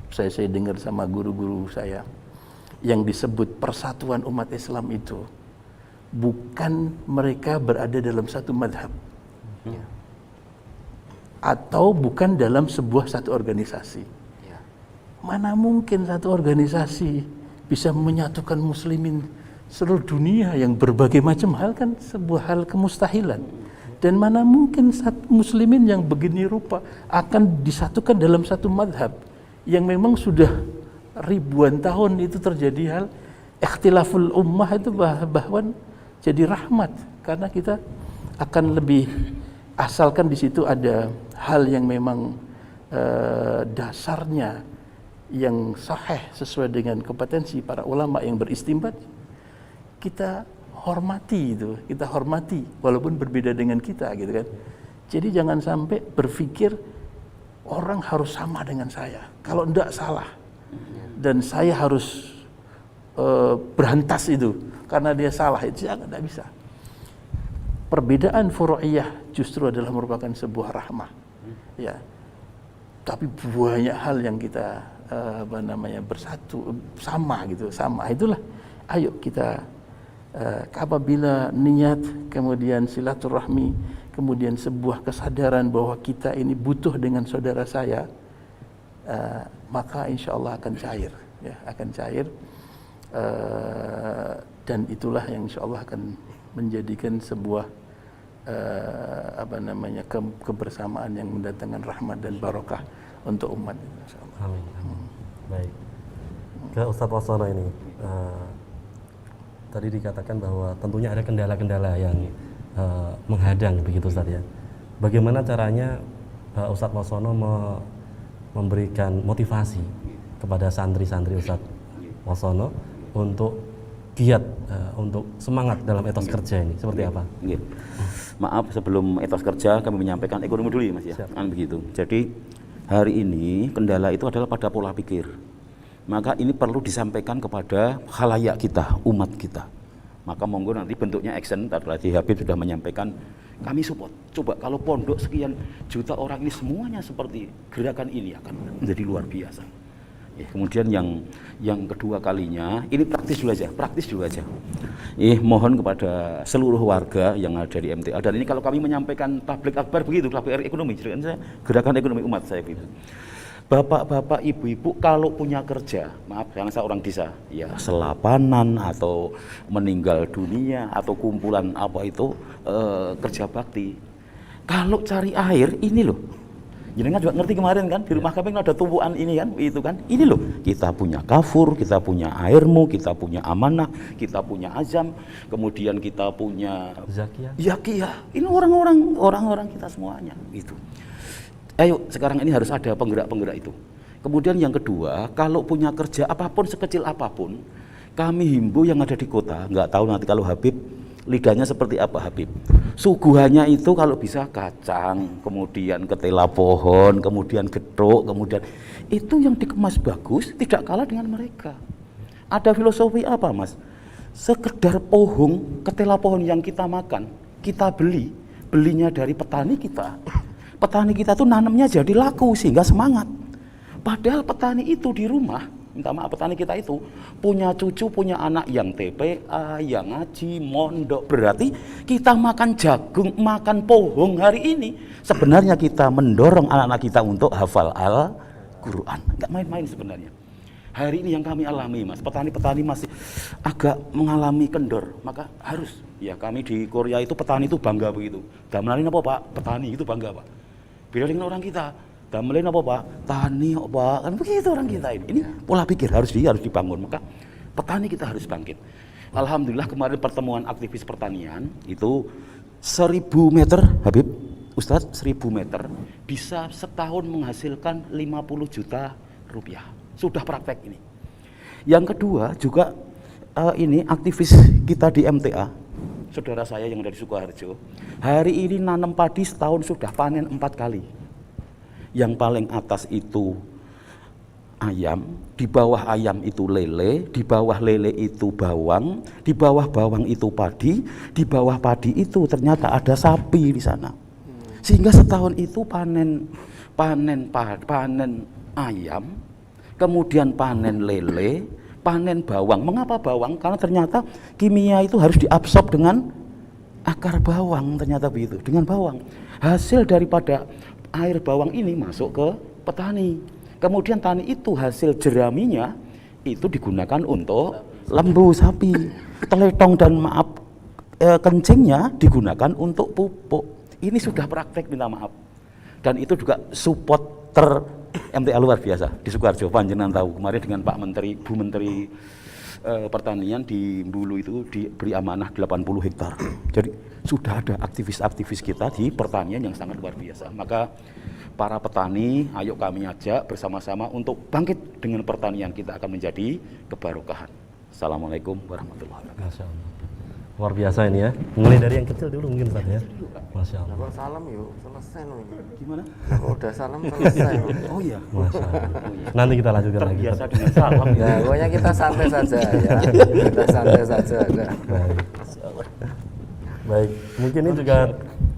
Speaker 4: saya dengar sama guru-guru saya, yang disebut persatuan umat Islam itu bukan mereka berada dalam satu madhab atau bukan dalam sebuah satu organisasi. Mana mungkin satu organisasi bisa menyatukan muslimin seluruh dunia yang berbagai macam hal, kan sebuah hal kemustahilan. Dan mana mungkin satu muslimin yang begini rupa akan disatukan dalam satu madhab yang memang sudah ribuan tahun itu terjadi hal ikhtilaful ummah itu bahkan jadi rahmat, karena kita akan lebih, asalkan di situ ada hal yang memang dasarnya yang sahih sesuai dengan kompetensi para ulama yang beristimbat, kita hormati itu, kita hormati walaupun berbeda dengan kita gitu kan. Jadi jangan sampai berpikir orang harus sama dengan saya, kalau enggak salah dan saya harus berantas itu karena dia salah, itu enggak bisa. Perbedaan furu'iyah justru adalah merupakan sebuah rahmah ya, tapi banyak hal yang kita bersatu sama gitu, sama itulah. Ayo kita apabila niat, kemudian silaturahmi, kemudian sebuah kesadaran bahwa kita ini butuh dengan saudara saya, maka insya Allah akan cair, ya, akan cair, dan itulah yang insya Allah akan menjadikan sebuah kebersamaan yang mendatangkan rahmat dan barokah untuk umat.
Speaker 1: Amin. Baik. Ke Ustadz Wassono ini, tadi dikatakan bahwa tentunya ada kendala-kendala yang menghadang begitu Ustadz ya. Bagaimana caranya Ustadz Wassono memberikan motivasi kepada santri-santri Ustadz Wassono untuk giat untuk semangat dalam etos kerja ini seperti apa?
Speaker 3: Nggih. Maaf, sebelum etos kerja kami menyampaikan ekonomi dulu ya Mas ya. Kan begitu. Jadi hari ini kendala itu adalah pada pola pikir. Maka ini perlu disampaikan kepada khalayak kita, umat kita. Maka monggo nanti bentuknya action, tadi Habib sudah menyampaikan, kami support. Coba kalau pondok sekian juta orang ini semuanya seperti gerakan ini akan menjadi luar biasa. Kemudian yang kedua kalinya, ini praktis dulu aja. Mohon kepada seluruh warga yang ada di MTA, dan ini kalau kami menyampaikan tablik akbar begitu, tablik ekonomi, gerakan ekonomi umat saya gitu. Bapak-bapak, ibu-ibu kalau punya kerja, maaf karena saya orang desa, ya selapanan atau meninggal dunia atau kumpulan apa itu kerja bakti. Kalau cari air ini loh. Jenengan juga ngerti kemarin kan di rumah kami ada tumpuan ini kan, itu kan. Ini loh, kita punya kafur, kita punya airmu, kita punya amanah, kita punya azam, kemudian kita punya zakiyah. Ini orang-orang kita semuanya itu. Ayo sekarang ini harus ada penggerak-penggerak itu. Kemudian yang kedua, kalau punya kerja apapun sekecil apapun, kami himbau yang ada di kota, nggak tahu nanti kalau Habib lidahnya seperti apa Habib. Suguhannya itu kalau bisa kacang, kemudian ketela pohon, kemudian getuk, kemudian itu yang dikemas bagus, tidak kalah dengan mereka. Ada filosofi apa Mas? Sekedar pohon, ketela pohon yang kita makan, kita belinya dari petani kita. Petani kita tuh nanamnya jadi laku sehingga semangat. Padahal petani itu di rumah, minta maaf, petani kita itu punya cucu, punya anak yang TPA, yang ngaji, mondok. Berarti kita makan jagung, makan pohon hari ini. Sebenarnya kita mendorong anak-anak kita untuk hafal Al-Quran. Nggak main-main sebenarnya. Hari ini yang kami alami Mas, petani-petani masih agak mengalami kendor. Maka harus, ya kami di Korea itu petani itu bangga begitu. Damelin apa Pak? Petani itu bangga Pak. Beda dengan orang kita. Damelin apa Pak? Tani Pak. Kan begitu orang kita ini. Ini pola pikir harus dibangun. Maka petani kita harus bangkit. Alhamdulillah kemarin pertemuan aktivis pertanian itu 1000 meter Habib, Ustadz 1000 meter bisa setahun menghasilkan 50 juta rupiah. Sudah praktek ini. Yang kedua juga ini aktivis kita di MTA, saudara saya yang dari Sukoharjo, hari ini nanam padi setahun sudah panen 4 kali. Yang paling atas itu ayam, di bawah ayam itu lele, di bawah lele itu bawang, di bawah bawang itu padi, di bawah padi itu ternyata ada sapi di sana. Sehingga setahun itu panen ayam, kemudian panen lele, panen bawang. Mengapa bawang? Karena ternyata kimia itu harus diabsorb dengan akar bawang, ternyata begitu, dengan bawang. Hasil daripada air bawang ini masuk ke petani. Kemudian tani itu hasil jeraminya itu digunakan untuk lembu sapi. Teletong dan kencingnya digunakan untuk pupuk. Ini sudah praktek, minta maaf. Dan itu juga supporter MTA luar biasa di Sukoharjo. Panjenengan tahu kemarin dengan Pak Menteri, Bu Menteri Pertanian di Bulu itu diberi amanah 80 hektar. Jadi sudah ada aktivis-aktivis kita di pertanian yang sangat luar biasa. Maka para petani, ayo kami ajak bersama-sama untuk bangkit dengan pertanian, kita akan menjadi kebarokahan. Assalamualaikum warahmatullahi wabarakatuh.
Speaker 1: Masya Allah. Luar biasa ini ya. Mulai dari yang kecil dulu mungkin Ustaz ya. Masya Allah.
Speaker 5: Kalau salam yuk, selesai loh ini.
Speaker 3: Gimana?
Speaker 5: Kalau udah salam selesai.
Speaker 3: Oh iya.
Speaker 1: Masya Allah. Nanti kita lanjutkan lagi.
Speaker 3: Terbiasa dengan salam.
Speaker 5: Ya, pokoknya kita santai saja ya. Kita santai saja.
Speaker 1: Baik. Baik. Mungkin ini juga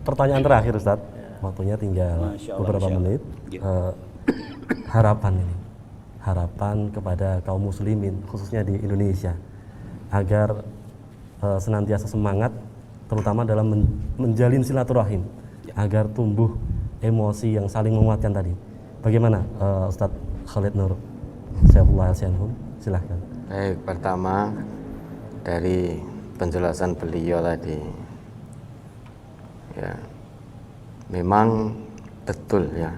Speaker 1: pertanyaan terakhir Ustaz. Waktunya tinggal beberapa menit. Harapan kepada kaum muslimin khususnya di Indonesia agar senantiasa semangat, terutama dalam menjalin silaturahim, agar tumbuh emosi yang saling menguatkan tadi. Bagaimana Ustadz Khalid Nur Saifullah Al-Syanhum? Silahkan.
Speaker 5: Baik, pertama dari penjelasan beliau tadi, ya memang betul ya,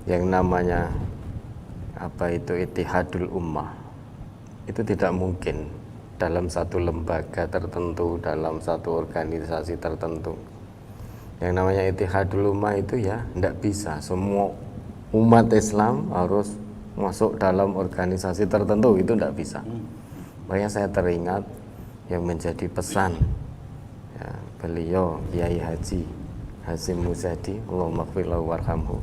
Speaker 5: yang namanya apa itu ittihadul ummah itu tidak mungkin dalam satu lembaga tertentu, dalam satu organisasi tertentu. Yang namanya ittihadul ummah itu ya tidak bisa semua umat Islam harus masuk dalam organisasi tertentu, itu tidak bisa. Makanya saya teringat yang menjadi pesan ya, beliau Kiai Haji Hasyim Muzadi, Allahumma ighfir lahu warhamhu,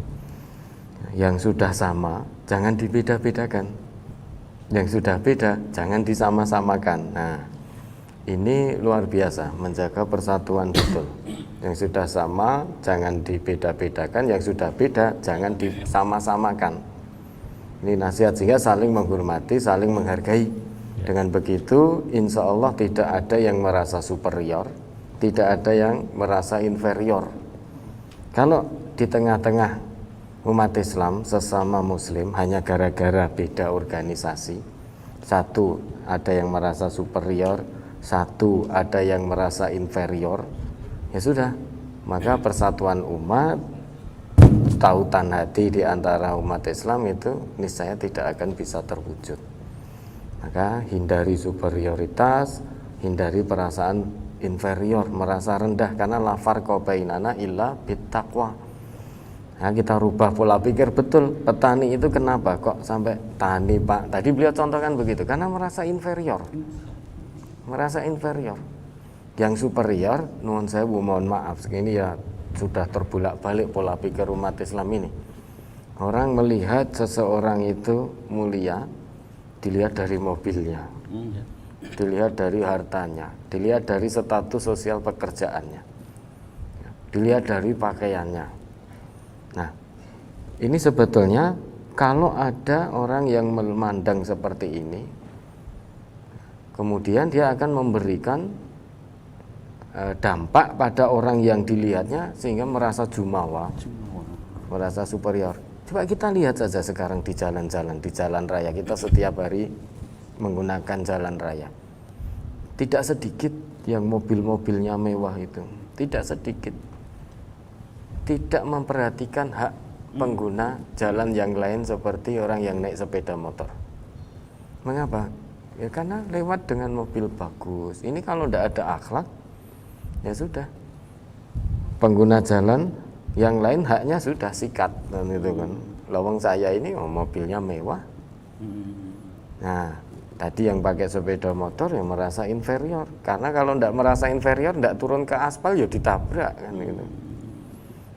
Speaker 5: yang sudah sama jangan dibeda-bedakan, yang sudah beda jangan disama-samakan. Nah, ini luar biasa, menjaga persatuan betul. Yang sudah sama jangan dibeda-bedakan, yang sudah beda jangan disama-samakan. Ini nasihat, sehingga saling menghormati, saling menghargai. Dengan begitu insya Allah tidak ada yang merasa superior, tidak ada yang merasa inferior. Kalau di tengah-tengah umat Islam sesama muslim hanya gara-gara beda organisasi, satu ada yang merasa superior, satu ada yang merasa inferior, ya sudah, maka persatuan umat, tautan hati di antara umat Islam itu niscaya tidak akan bisa terwujud. Maka hindari superioritas, hindari perasaan inferior, merasa rendah, karena la farqa bainana illa bittaqwa. Nah, kita rubah pola pikir betul. Petani itu kenapa kok sampai tani Pak? Tadi beliau contohkan begitu, karena merasa inferior. Merasa inferior. Yang superior, nuwun sewu, mohon maaf, ini ya sudah terbulak-balik pola pikir umat Islam ini. Orang melihat seseorang itu mulia dilihat dari mobilnya, dilihat dari hartanya, dilihat dari status sosial pekerjaannya, dilihat dari pakaiannya. Nah, ini sebetulnya kalau ada orang yang memandang seperti ini, kemudian dia akan memberikan dampak pada orang yang dilihatnya sehingga merasa jumawa, merasa superior. Coba kita lihat saja sekarang di jalan-jalan, di jalan raya, kita setiap hari menggunakan jalan raya. Tidak sedikit yang mobil-mobilnya mewah itu, tidak sedikit. Tidak memperhatikan hak pengguna jalan yang lain seperti orang yang naik sepeda motor. Mengapa? Ya karena lewat dengan mobil bagus. Ini kalau tidak ada akhlak, ya sudah. Pengguna jalan yang lain haknya sudah sikat, dan itu kan. Lawang saya ini mobilnya mewah. Nah, tadi yang pakai sepeda motor yang merasa inferior, karena kalau tidak merasa inferior, tidak turun ke aspal ya ditabrak kan gitu.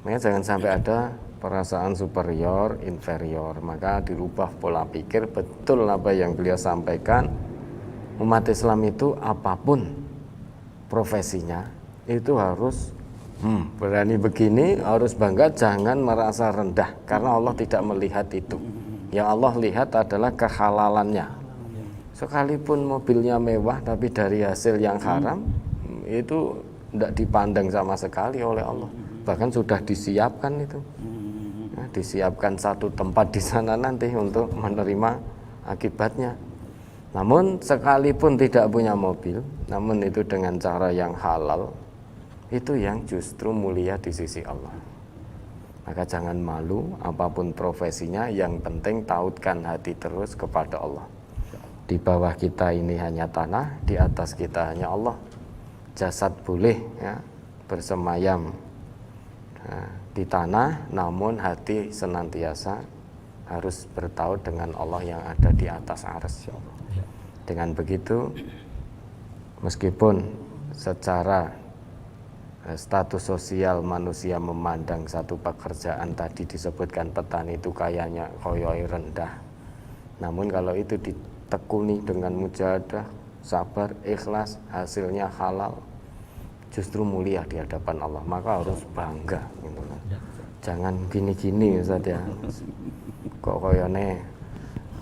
Speaker 5: Makanya jangan sampai ada perasaan superior, inferior. Maka dirubah pola pikir, betul apa yang beliau sampaikan. Umat Islam itu apapun profesinya itu harus berani begini, harus bangga, jangan merasa rendah, karena Allah tidak melihat itu. Yang Allah lihat adalah kehalalannya. Sekalipun mobilnya mewah tapi dari hasil yang haram, itu tidak dipandang sama sekali oleh Allah. Bahkan sudah disiapkan itu, nah, disiapkan satu tempat di sana nanti untuk menerima akibatnya. Namun sekalipun tidak punya mobil, namun itu dengan cara yang halal, itu yang justru mulia di sisi Allah. Maka jangan malu apapun profesinya, yang penting tautkan hati terus kepada Allah. Di bawah kita ini hanya tanah, di atas kita hanya Allah. Jasad boleh ya, bersemayam di tanah, namun hati senantiasa harus bertaut dengan Allah yang ada di atas arsy. Dengan begitu, meskipun secara status sosial manusia memandang satu pekerjaan tadi disebutkan petani itu kayaknya koyoi rendah, namun kalau itu ditekuni dengan mujahadah, sabar, ikhlas, hasilnya halal, justru mulia di hadapan Allah. Maka harus bangga gitu kan. Jangan gini-gini Ustaz ya, kok koyone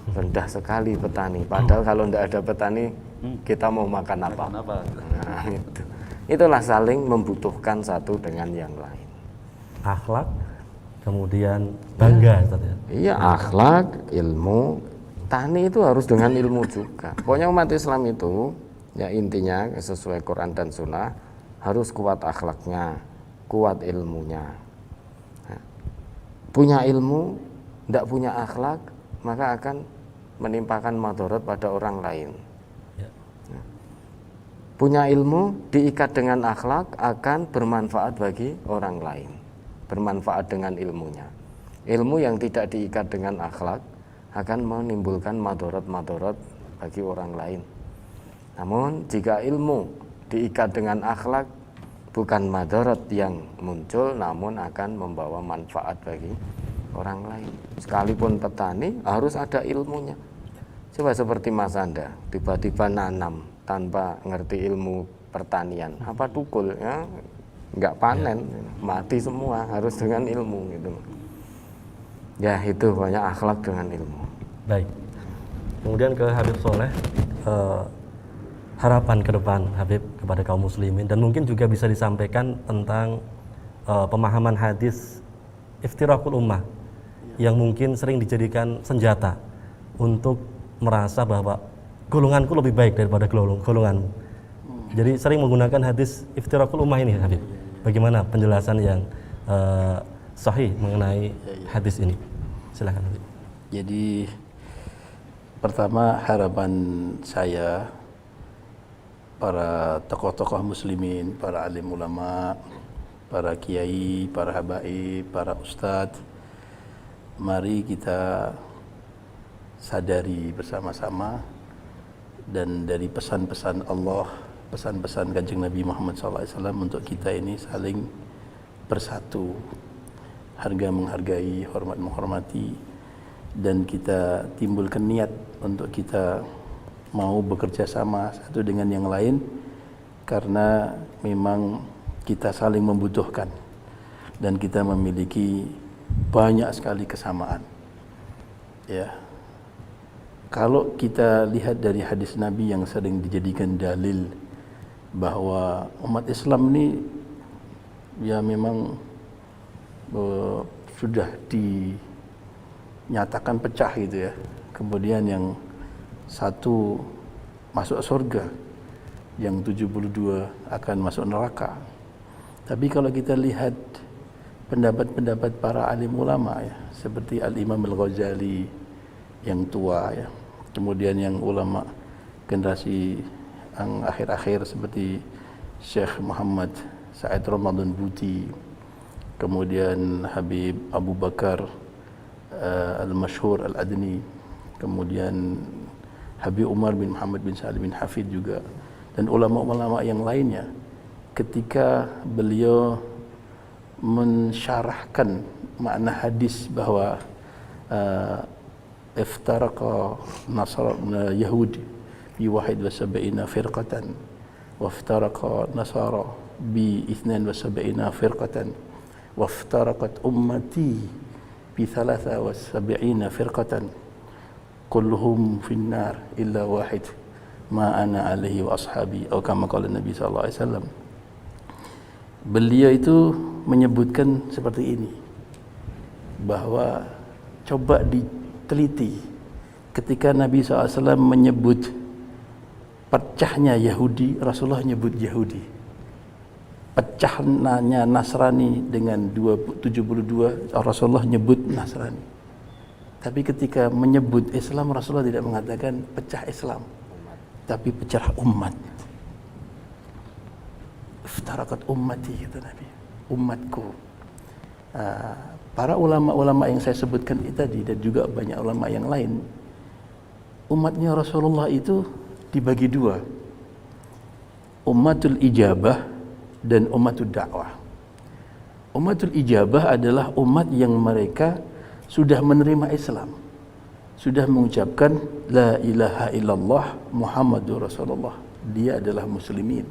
Speaker 5: rendah sekali petani, padahal kalau tidak ada petani kita mau makan apa? Nah, itulah saling membutuhkan satu dengan yang lain.
Speaker 1: Akhlak, kemudian bangga, ya.
Speaker 5: Iya, akhlak, ilmu. Tani itu harus dengan ilmu juga. Pokoknya umat Islam itu, ya intinya sesuai Quran dan Sunnah, harus kuat akhlaknya, kuat ilmunya. Nah, punya ilmu, tidak punya akhlak, maka akan menimpakan madarat pada orang lain. Punya ilmu diikat dengan akhlak akan bermanfaat bagi orang lain, bermanfaat dengan ilmunya. Ilmu yang tidak diikat dengan akhlak akan menimbulkan madarat-madarat bagi orang lain. Namun jika ilmu diikat dengan akhlak, bukan madarat yang muncul, namun akan membawa manfaat bagi orang lain. Sekalipun petani harus ada ilmunya. Coba seperti Mas Anda, tiba-tiba nanam tanpa ngerti ilmu pertanian, apa tukul ya, nggak panen, mati semua, harus dengan ilmu gitu. Ya itu banyak akhlak dengan ilmu.
Speaker 1: Baik. Kemudian ke Habib Soleh, harapan ke depan Habib kepada kaum muslimin, dan mungkin juga bisa disampaikan tentang pemahaman hadis iftirakul ummah yang mungkin sering dijadikan senjata untuk merasa bahwa golonganku lebih baik daripada golonganmu. Jadi sering menggunakan hadis iftirakul ummah ini, Habib. Bagaimana penjelasan yang sahih mengenai hadis ini? Silakan, Habib.
Speaker 4: Jadi pertama, harapan saya para tokoh-tokoh muslimin, para alim ulama, para kiai, para habaib, para ustadz, mari kita sadari bersama-sama, dan dari pesan-pesan Allah, pesan-pesan Kanjeng Nabi Muhammad SAW untuk kita ini saling bersatu, harga menghargai, hormat menghormati, dan kita timbulkan niat untuk kita mau bekerja sama satu dengan yang lain, karena memang kita saling membutuhkan dan kita memiliki banyak sekali kesamaan. Ya, kalau kita lihat dari hadis Nabi yang sering dijadikan dalil bahwa umat Islam ini ya memang sudah dinyatakan pecah gitu ya. Kemudian yang satu masuk surga, yang 72 akan masuk neraka. Tapi kalau kita lihat pendapat-pendapat para alim ulama ya, seperti Al-Imam Al-Ghazali yang tua ya, kemudian yang ulama generasi yang akhir-akhir seperti Syekh Muhammad Said Ramadan Buti, kemudian Habib Abu Bakar Al-Mashhur Al-Adni, kemudian Habib Umar bin Muhammad bin Salim bin Hafid juga, dan ulama-ulama yang lainnya, ketika beliau mensyarahkan makna hadis bahwa iftaraqa Nasara Yahudi bi 71 firqatan wa iftaraqa Nasara bi 72 firqatan wa iftaraqat ummati bi 73 firqatan kulluhum finnar illa wahid ma ana alaihi wa ashabi, atau kama qala Nabi sallallahu alaihi wasallam. Beliau itu menyebutkan seperti ini, bahwa coba diteliti ketika Nabi SAW menyebut pecahnya Yahudi, Rasulullah menyebut Yahudi. Pecahnya Nasrani dengan 72, Rasulullah menyebut Nasrani. Tapi ketika menyebut Islam, Rasulullah tidak mengatakan pecah Islam, tapi pecah umat. Iftarakat ummati, kata Nabi, umatku. Para ulama-ulama yang saya sebutkan itu tadi, dan juga banyak ulama yang lain, umatnya Rasulullah itu dibagi dua, ummatul ijabah dan ummatul dakwah. Ummatul ijabah adalah umat yang mereka sudah menerima Islam, sudah mengucapkan la ilaha illallah Muhammadur Rasulullah, dia adalah muslimin.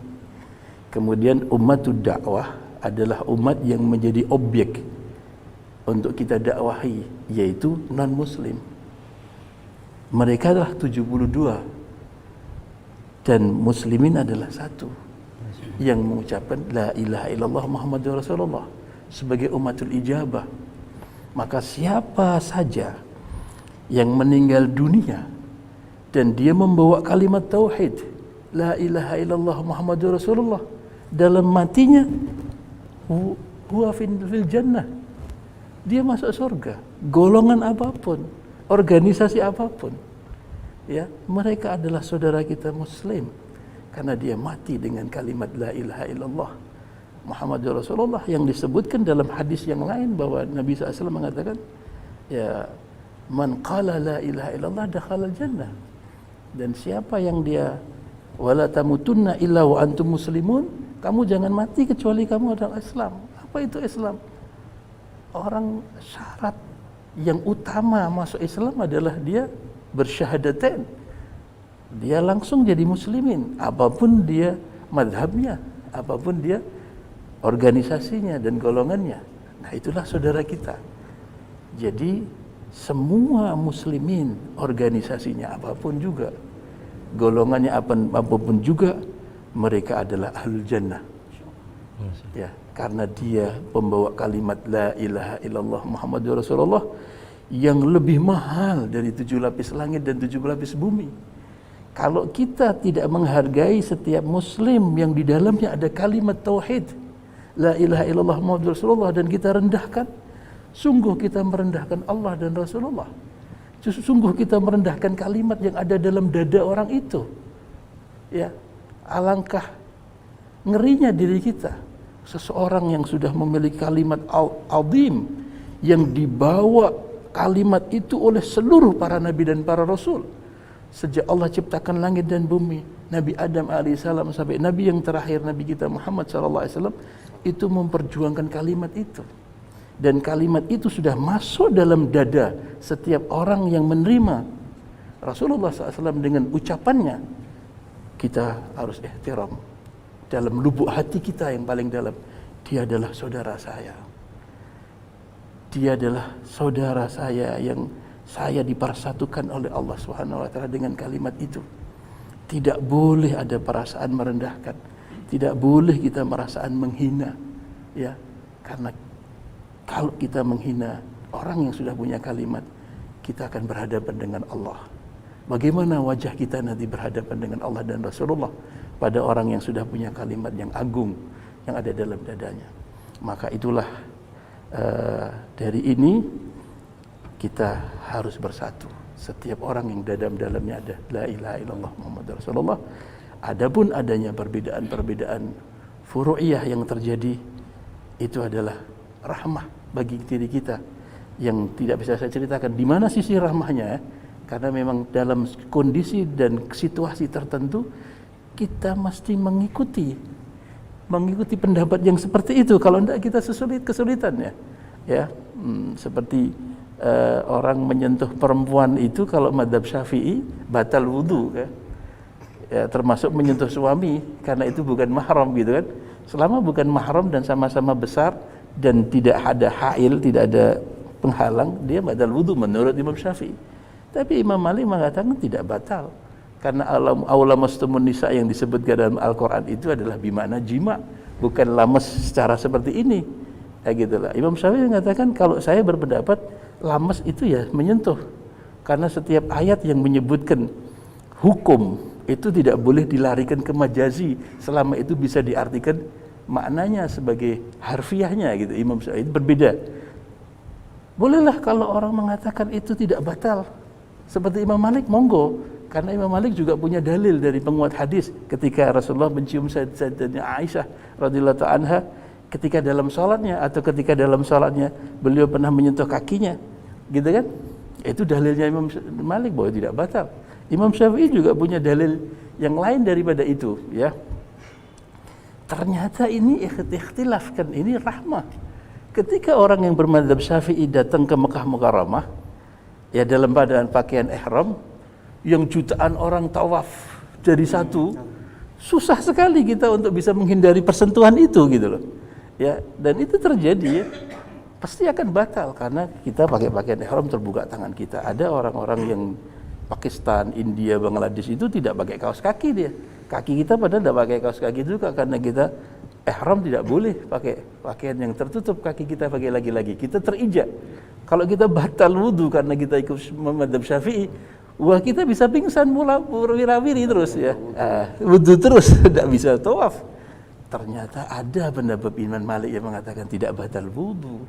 Speaker 4: Kemudian ummatud dakwah adalah umat yang menjadi objek untuk kita dakwahi, yaitu non-muslim. Mereka adalah 72 dan muslimin adalah satu yang mengucapkan la ilaha illallah Muhammadur Rasulullah sebagai ummatul ijabah. Maka siapa saja yang meninggal dunia dan dia membawa kalimat tauhid la ilaha illallah Muhammadur Rasulullah, dalam matinya huwa fil jannah, dia masuk surga. Golongan apapun, organisasi apapun, ya, mereka adalah saudara kita muslim karena dia mati dengan kalimat la ilaha illallah Muhammadur Rasulullah, yang disebutkan dalam hadis yang lain bahwa Nabi SAW mengatakan, ya, man qala la ilaha illallah dakhala jannah, dan siapa yang dia wala tamutunna illa wa antum muslimun, kamu jangan mati kecuali kamu adalah Islam. Apa itu Islam? Orang syarat yang utama masuk Islam adalah dia bersyahadatain. Dia langsung jadi muslimin, apapun dia madhabnya, apapun dia organisasinya dan golongannya. Nah, itulah saudara kita. Jadi semua muslimin, organisasinya apapun juga, golongannya apapun juga, mereka adalah ahlul jannah. Ya, karena dia pembawa kalimat la ilaha illallah Muhammadur Rasulullah yang lebih mahal dari 7 lapis langit dan 7 lapis bumi. Kalau kita tidak menghargai setiap muslim yang di dalamnya ada kalimat tauhid la ilaha illallah Muhammadur Rasulullah dan kita rendahkan, sungguh kita merendahkan Allah dan Rasulullah. Sungguh kita merendahkan kalimat yang ada dalam dada orang itu. Ya, alangkah ngerinya diri kita. Seseorang yang sudah memiliki kalimat azim yang dibawa kalimat itu oleh seluruh para nabi dan para rasul. Sejak Allah ciptakan langit dan bumi, Nabi Adam alaihissalam sampai nabi yang terakhir Nabi kita Muhammad sallallahu alaihi wasallam itu memperjuangkan kalimat itu. Dan kalimat itu sudah masuk dalam dada setiap orang yang menerima Rasulullah SAW dengan ucapannya. Kita harus ihtiram dalam lubuk hati kita yang paling dalam. Dia adalah saudara saya. Dia adalah saudara saya yang saya dipersatukan oleh Allah Subhanahu wa taala dengan kalimat itu. Tidak boleh ada perasaan merendahkan. Tidak boleh kita merasaan menghina. Ya, karena kalau kita menghina orang yang sudah punya kalimat, kita akan berhadapan dengan Allah. Bagaimana wajah kita nanti berhadapan dengan Allah dan Rasulullah pada orang yang sudah punya kalimat yang agung yang ada dalam dadanya. Maka itulah dari ini kita harus bersatu. Setiap orang yang dalamnya ada la ilaha illallah Muhammadur Rasulullah. Adapun adanya perbedaan-perbedaan furu'iyah yang terjadi, itu adalah rahmah bagi diri kita yang tidak bisa saya ceritakan di mana sisi rahmahnya, karena memang dalam kondisi dan situasi tertentu kita mesti mengikuti pendapat yang seperti itu. Kalau tidak kita kesulitan ya. Seperti orang menyentuh perempuan itu kalau madzhab Syafi'i batal wudu kan. Ya, termasuk menyentuh suami karena itu bukan mahram gitu kan. Selama bukan mahram dan sama-sama besar dan tidak ada hail, tidak ada penghalang, dia batal wudu menurut Imam Syafi'i. Tapi Imam Malik mengatakan tidak batal. Karena aula mastumun nisa yang disebutkan dalam Al-Quran itu adalah bimana jima, bukan lames secara seperti ini. Ya gitulah. Imam Syafi'i mengatakan kalau saya berpendapat lames itu ya menyentuh. Karena setiap ayat yang menyebutkan hukum itu tidak boleh dilarikan ke majazi selama itu bisa diartikan maknanya sebagai harfiahnya gitu. Imam Syafi'i berbeda. Bolehlah kalau orang mengatakan itu tidak batal seperti Imam Malik, monggo, karena Imam Malik juga punya dalil dari penguat hadis ketika Rasulullah mencium Sayyidatina Aisyah radhiyallahu anha ketika dalam salatnya atau ketika dalam salatnya beliau pernah menyentuh kakinya gitu kan. Itu dalilnya Imam Malik bahwa tidak batal. Imam Syafi'i juga punya dalil yang lain daripada itu ya. Ternyata ini ikhtilaf kan, ini rahmah. Ketika orang yang bermadzhab Syafi'i datang ke Mekah Mukarramah ya dalam keadaan pakaian ihram yang jutaan orang tawaf jadi satu, susah sekali kita untuk bisa menghindari persentuhan itu gitu loh. Ya, dan itu terjadi ya. Pasti akan batal karena kita pakai pakaian ihram terbuka tangan kita. Ada orang-orang yang Pakistan, India, Bangladesh itu tidak pakai kaos kaki dia. Kaki kita padahal tidak pakai kaos kaki juga karena kita ihram tidak boleh pakai pakaian yang tertutup kaki kita pakai lagi-lagi. Kita terinjak. Kalau kita batal wudu karena kita ikut madzhab Syafi'i, wah kita bisa pingsan mula wirawiri terus ya. Wudu terus tidak bisa tawaf. Ternyata ada pendapat Imam Malik yang mengatakan tidak batal wudu.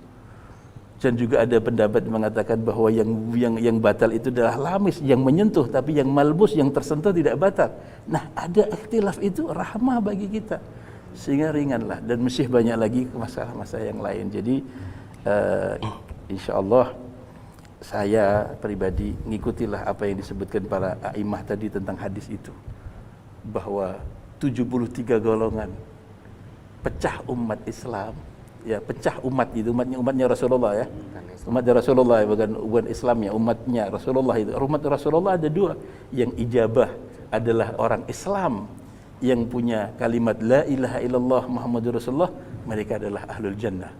Speaker 4: Dan juga ada pendapat yang mengatakan bahwa yang batal itu adalah lamis, yang menyentuh, tapi yang malbus, yang tersentuh tidak batal. Nah, ada ikhtilaf itu rahmah bagi kita. Sehingga ringanlah, dan masih banyak lagi masalah-masalah yang lain. Jadi insya Allah saya pribadi ngikutilah apa yang disebutkan para a'imah tadi tentang hadis itu. bahwa 73 golongan pecah umat Islam, ya pecah umat itu, umatnya Rasulullah ya, umatnya Rasulullah, bukan umat Islamnya, umatnya Rasulullah itu. Umat Rasulullah ada dua, yang ijabah adalah orang Islam yang punya kalimat la ilaha illallah Muhammadur Rasulullah, mereka adalah ahlul jannah.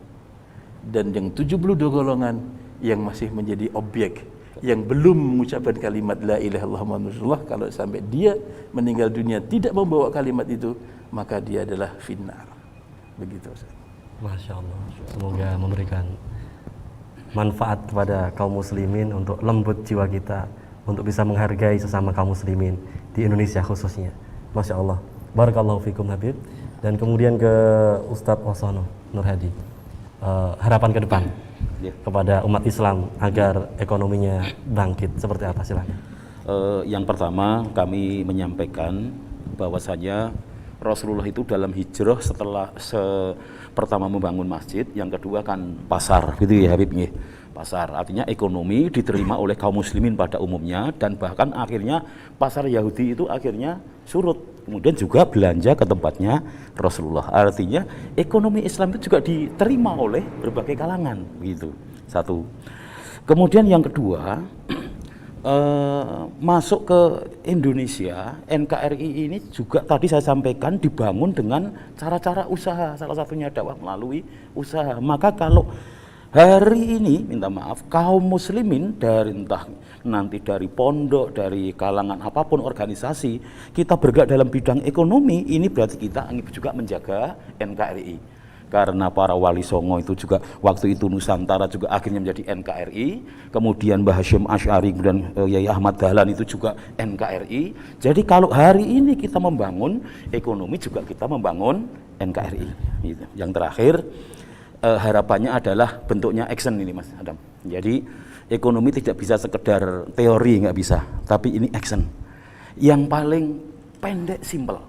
Speaker 4: Dan yang 72 golongan yang masih menjadi objek, yang belum mengucapkan kalimat la ilaha illallah Muhammadur Rasulullah, kalau sampai dia meninggal dunia tidak membawa kalimat itu, maka dia adalah finnar. Begitu Ustaz.
Speaker 1: Masya Allah, semoga memberikan manfaat kepada kaum muslimin untuk lembut jiwa kita, untuk bisa menghargai sesama kaum muslimin di Indonesia khususnya. Masya Allah, barakallahu fikum Habib. Dan kemudian ke Ustadz Wasono Nur Hadi, harapan ke depan kepada umat Islam agar ekonominya bangkit seperti apa, silakan.
Speaker 3: Yang pertama kami menyampaikan bahwasanya Rasulullah itu dalam hijrah setelah pertama membangun masjid, yang kedua kan pasar, gitu ya Habib nggih. Pasar artinya ekonomi diterima oleh kaum muslimin pada umumnya, dan bahkan akhirnya pasar Yahudi itu akhirnya surut. Kemudian juga belanja ke tempatnya Rasulullah. Artinya ekonomi Islam itu juga diterima oleh berbagai kalangan, begitu. Satu. Kemudian yang kedua, masuk ke Indonesia, NKRI ini juga tadi saya sampaikan dibangun dengan cara-cara usaha, salah satunya dakwah melalui usaha. Maka kalau hari ini minta maaf kaum muslimin dari entah nanti dari pondok, dari kalangan apapun organisasi, kita bergerak dalam bidang ekonomi, ini berarti kita juga menjaga NKRI. Karena para wali songo itu juga waktu itu Nusantara juga akhirnya menjadi NKRI, kemudian Mbah Hasyim Asy'ari dan Yai Ahmad Dahlan itu juga NKRI. Jadi kalau hari ini kita membangun ekonomi, juga kita membangun NKRI. Gitu. Yang terakhir, harapannya adalah bentuknya action ini Mas Adam. Jadi ekonomi tidak bisa sekedar teori, nggak bisa, tapi ini action. Yang paling pendek, simple.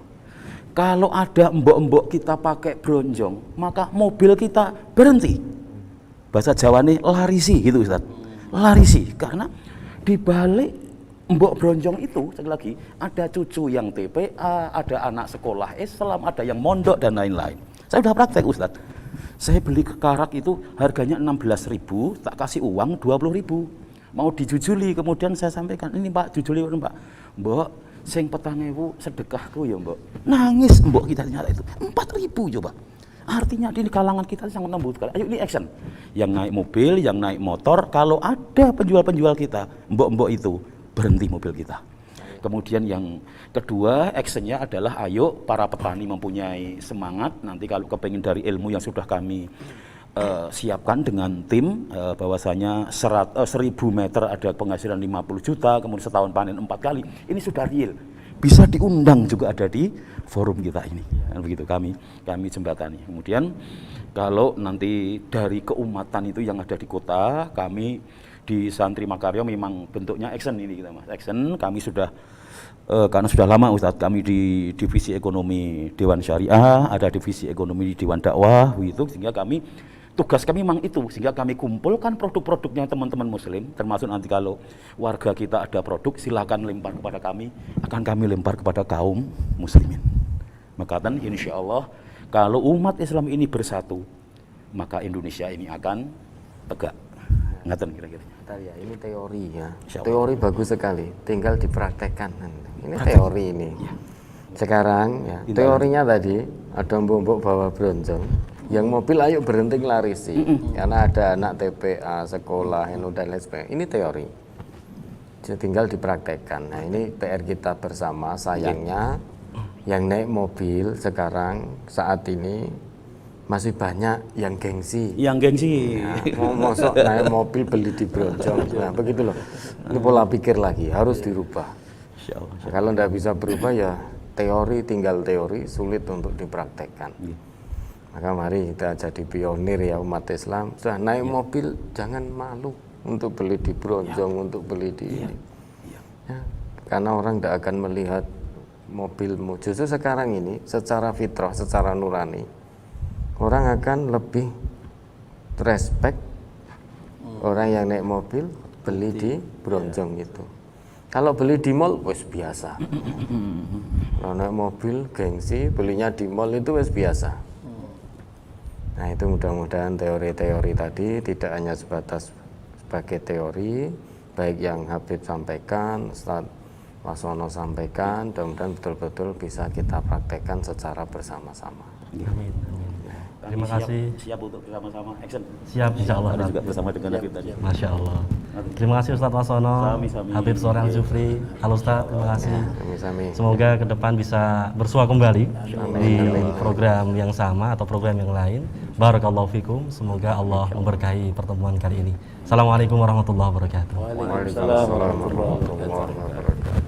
Speaker 3: Kalau ada mbok-mbok kita pakai bronjong, maka mobil kita berhenti. Bahasa Jawa nih larisi gitu Ustaz. Larisi, karena di balik mbok bronjong itu, sekali lagi, ada cucu yang TPA, ada anak sekolah Islam, ada yang mondok dan lain-lain. Saya udah praktek Ustaz. Saya beli karak itu harganya 16.000, tak kasih uang 20.000. Mau dijujuli, kemudian saya sampaikan, ini Pak, jujuli Pak. Mbok, sing 4.000 sedekahku ya Mbok. Nangis Mbok kita ternyata itu 4.000 coba. Artinya di kalangan kita sangat lembut sekali. Ayo ini action. Yang naik mobil, yang naik motor, kalau ada penjual-penjual kita, Mbok-mbok itu berhenti mobil kita. Kemudian yang kedua, actionnya adalah ayo para petani mempunyai semangat. Nanti kalau kepengen dari ilmu yang sudah kami siapkan dengan tim, bahwasanya 1.000 meter ada penghasilan 50 juta, kemudian setahun panen 4 kali, ini sudah real, bisa diundang juga ada di forum kita ini. Begitu kami jembatani. Kemudian kalau nanti dari keumatan itu yang ada di kota, kami di Santri Makaryo memang bentuknya action ini kita Mas. Action kami sudah karena sudah lama Ustadz, kami di divisi ekonomi Dewan Syariah, ada divisi ekonomi di Dewan Dakwah gitu, sehingga tugas kami memang itu, sehingga kami kumpulkan produk-produknya teman-teman muslim, termasuk nanti kalau warga kita ada produk, silakan lempar kepada kami, akan kami lempar kepada kaum muslimin. Maka insya Allah kalau umat Islam ini bersatu, maka Indonesia ini akan tegak. Ngaten kira-kira.
Speaker 5: Ya, ini teori ya. Teori bagus sekali, tinggal dipraktekkan. Ini teori ini. Sekarang ya, teorinya tadi ada mbok-mbok bawa bronjong, yang mobil ayo berhenti ngelarisi, karena ada anak TPA, sekolah, dan lain sebagainya. Ini teori. Jadi tinggal dipraktekkan. Nah, ini PR kita bersama. Sayangnya yang naik mobil sekarang saat ini masih banyak yang gengsi.
Speaker 3: Ya,
Speaker 5: mosok naik mobil beli di bronjong. Nah, begitu loh. Ini pola pikir lagi harus dirubah. Nah, kalau tidak bisa berubah ya teori, tinggal teori, sulit untuk dipraktekkan. Maka mari kita jadi pionir ya umat Islam. Sudah naik mobil jangan malu untuk beli di bronjong, untuk beli di ini. Ya, karena orang tidak akan melihat mobilmu. Justru sekarang ini secara fitrah, secara nurani, orang akan lebih respect orang yang naik mobil beli di bronjong itu. Kalau beli di mall wes biasa. Kalau naik mobil gengsi, belinya di mall itu wes biasa. Nah itu mudah-mudahan teori-teori tadi tidak hanya sebatas sebagai teori, baik yang Habib sampaikan, Ustaz Wasono sampaikan, mudah-mudahan betul-betul bisa kita praktekkan secara bersama-sama.
Speaker 1: Amin. Terima kasih.
Speaker 3: Siap untuk bersama-sama action.
Speaker 1: Siap, insya Allah.
Speaker 3: Ada juga bersama dengan Habib tadi.
Speaker 1: Masya Allah. Terima kasih Ustadz Wasono,
Speaker 3: Sami-sami.
Speaker 1: Habib Sholeh Al-Jufri. Halo Ustadz, terima kasih.
Speaker 5: Sami-sami.
Speaker 1: Semoga ke depan bisa bersua kembali di program yang sama atau program yang lain. Barakallahu fikum. Semoga Allah memberkahi pertemuan kali ini. Assalamualaikum warahmatullahi wabarakatuh.
Speaker 5: Waalaikumsalam warahmatullahi wabarakatuh.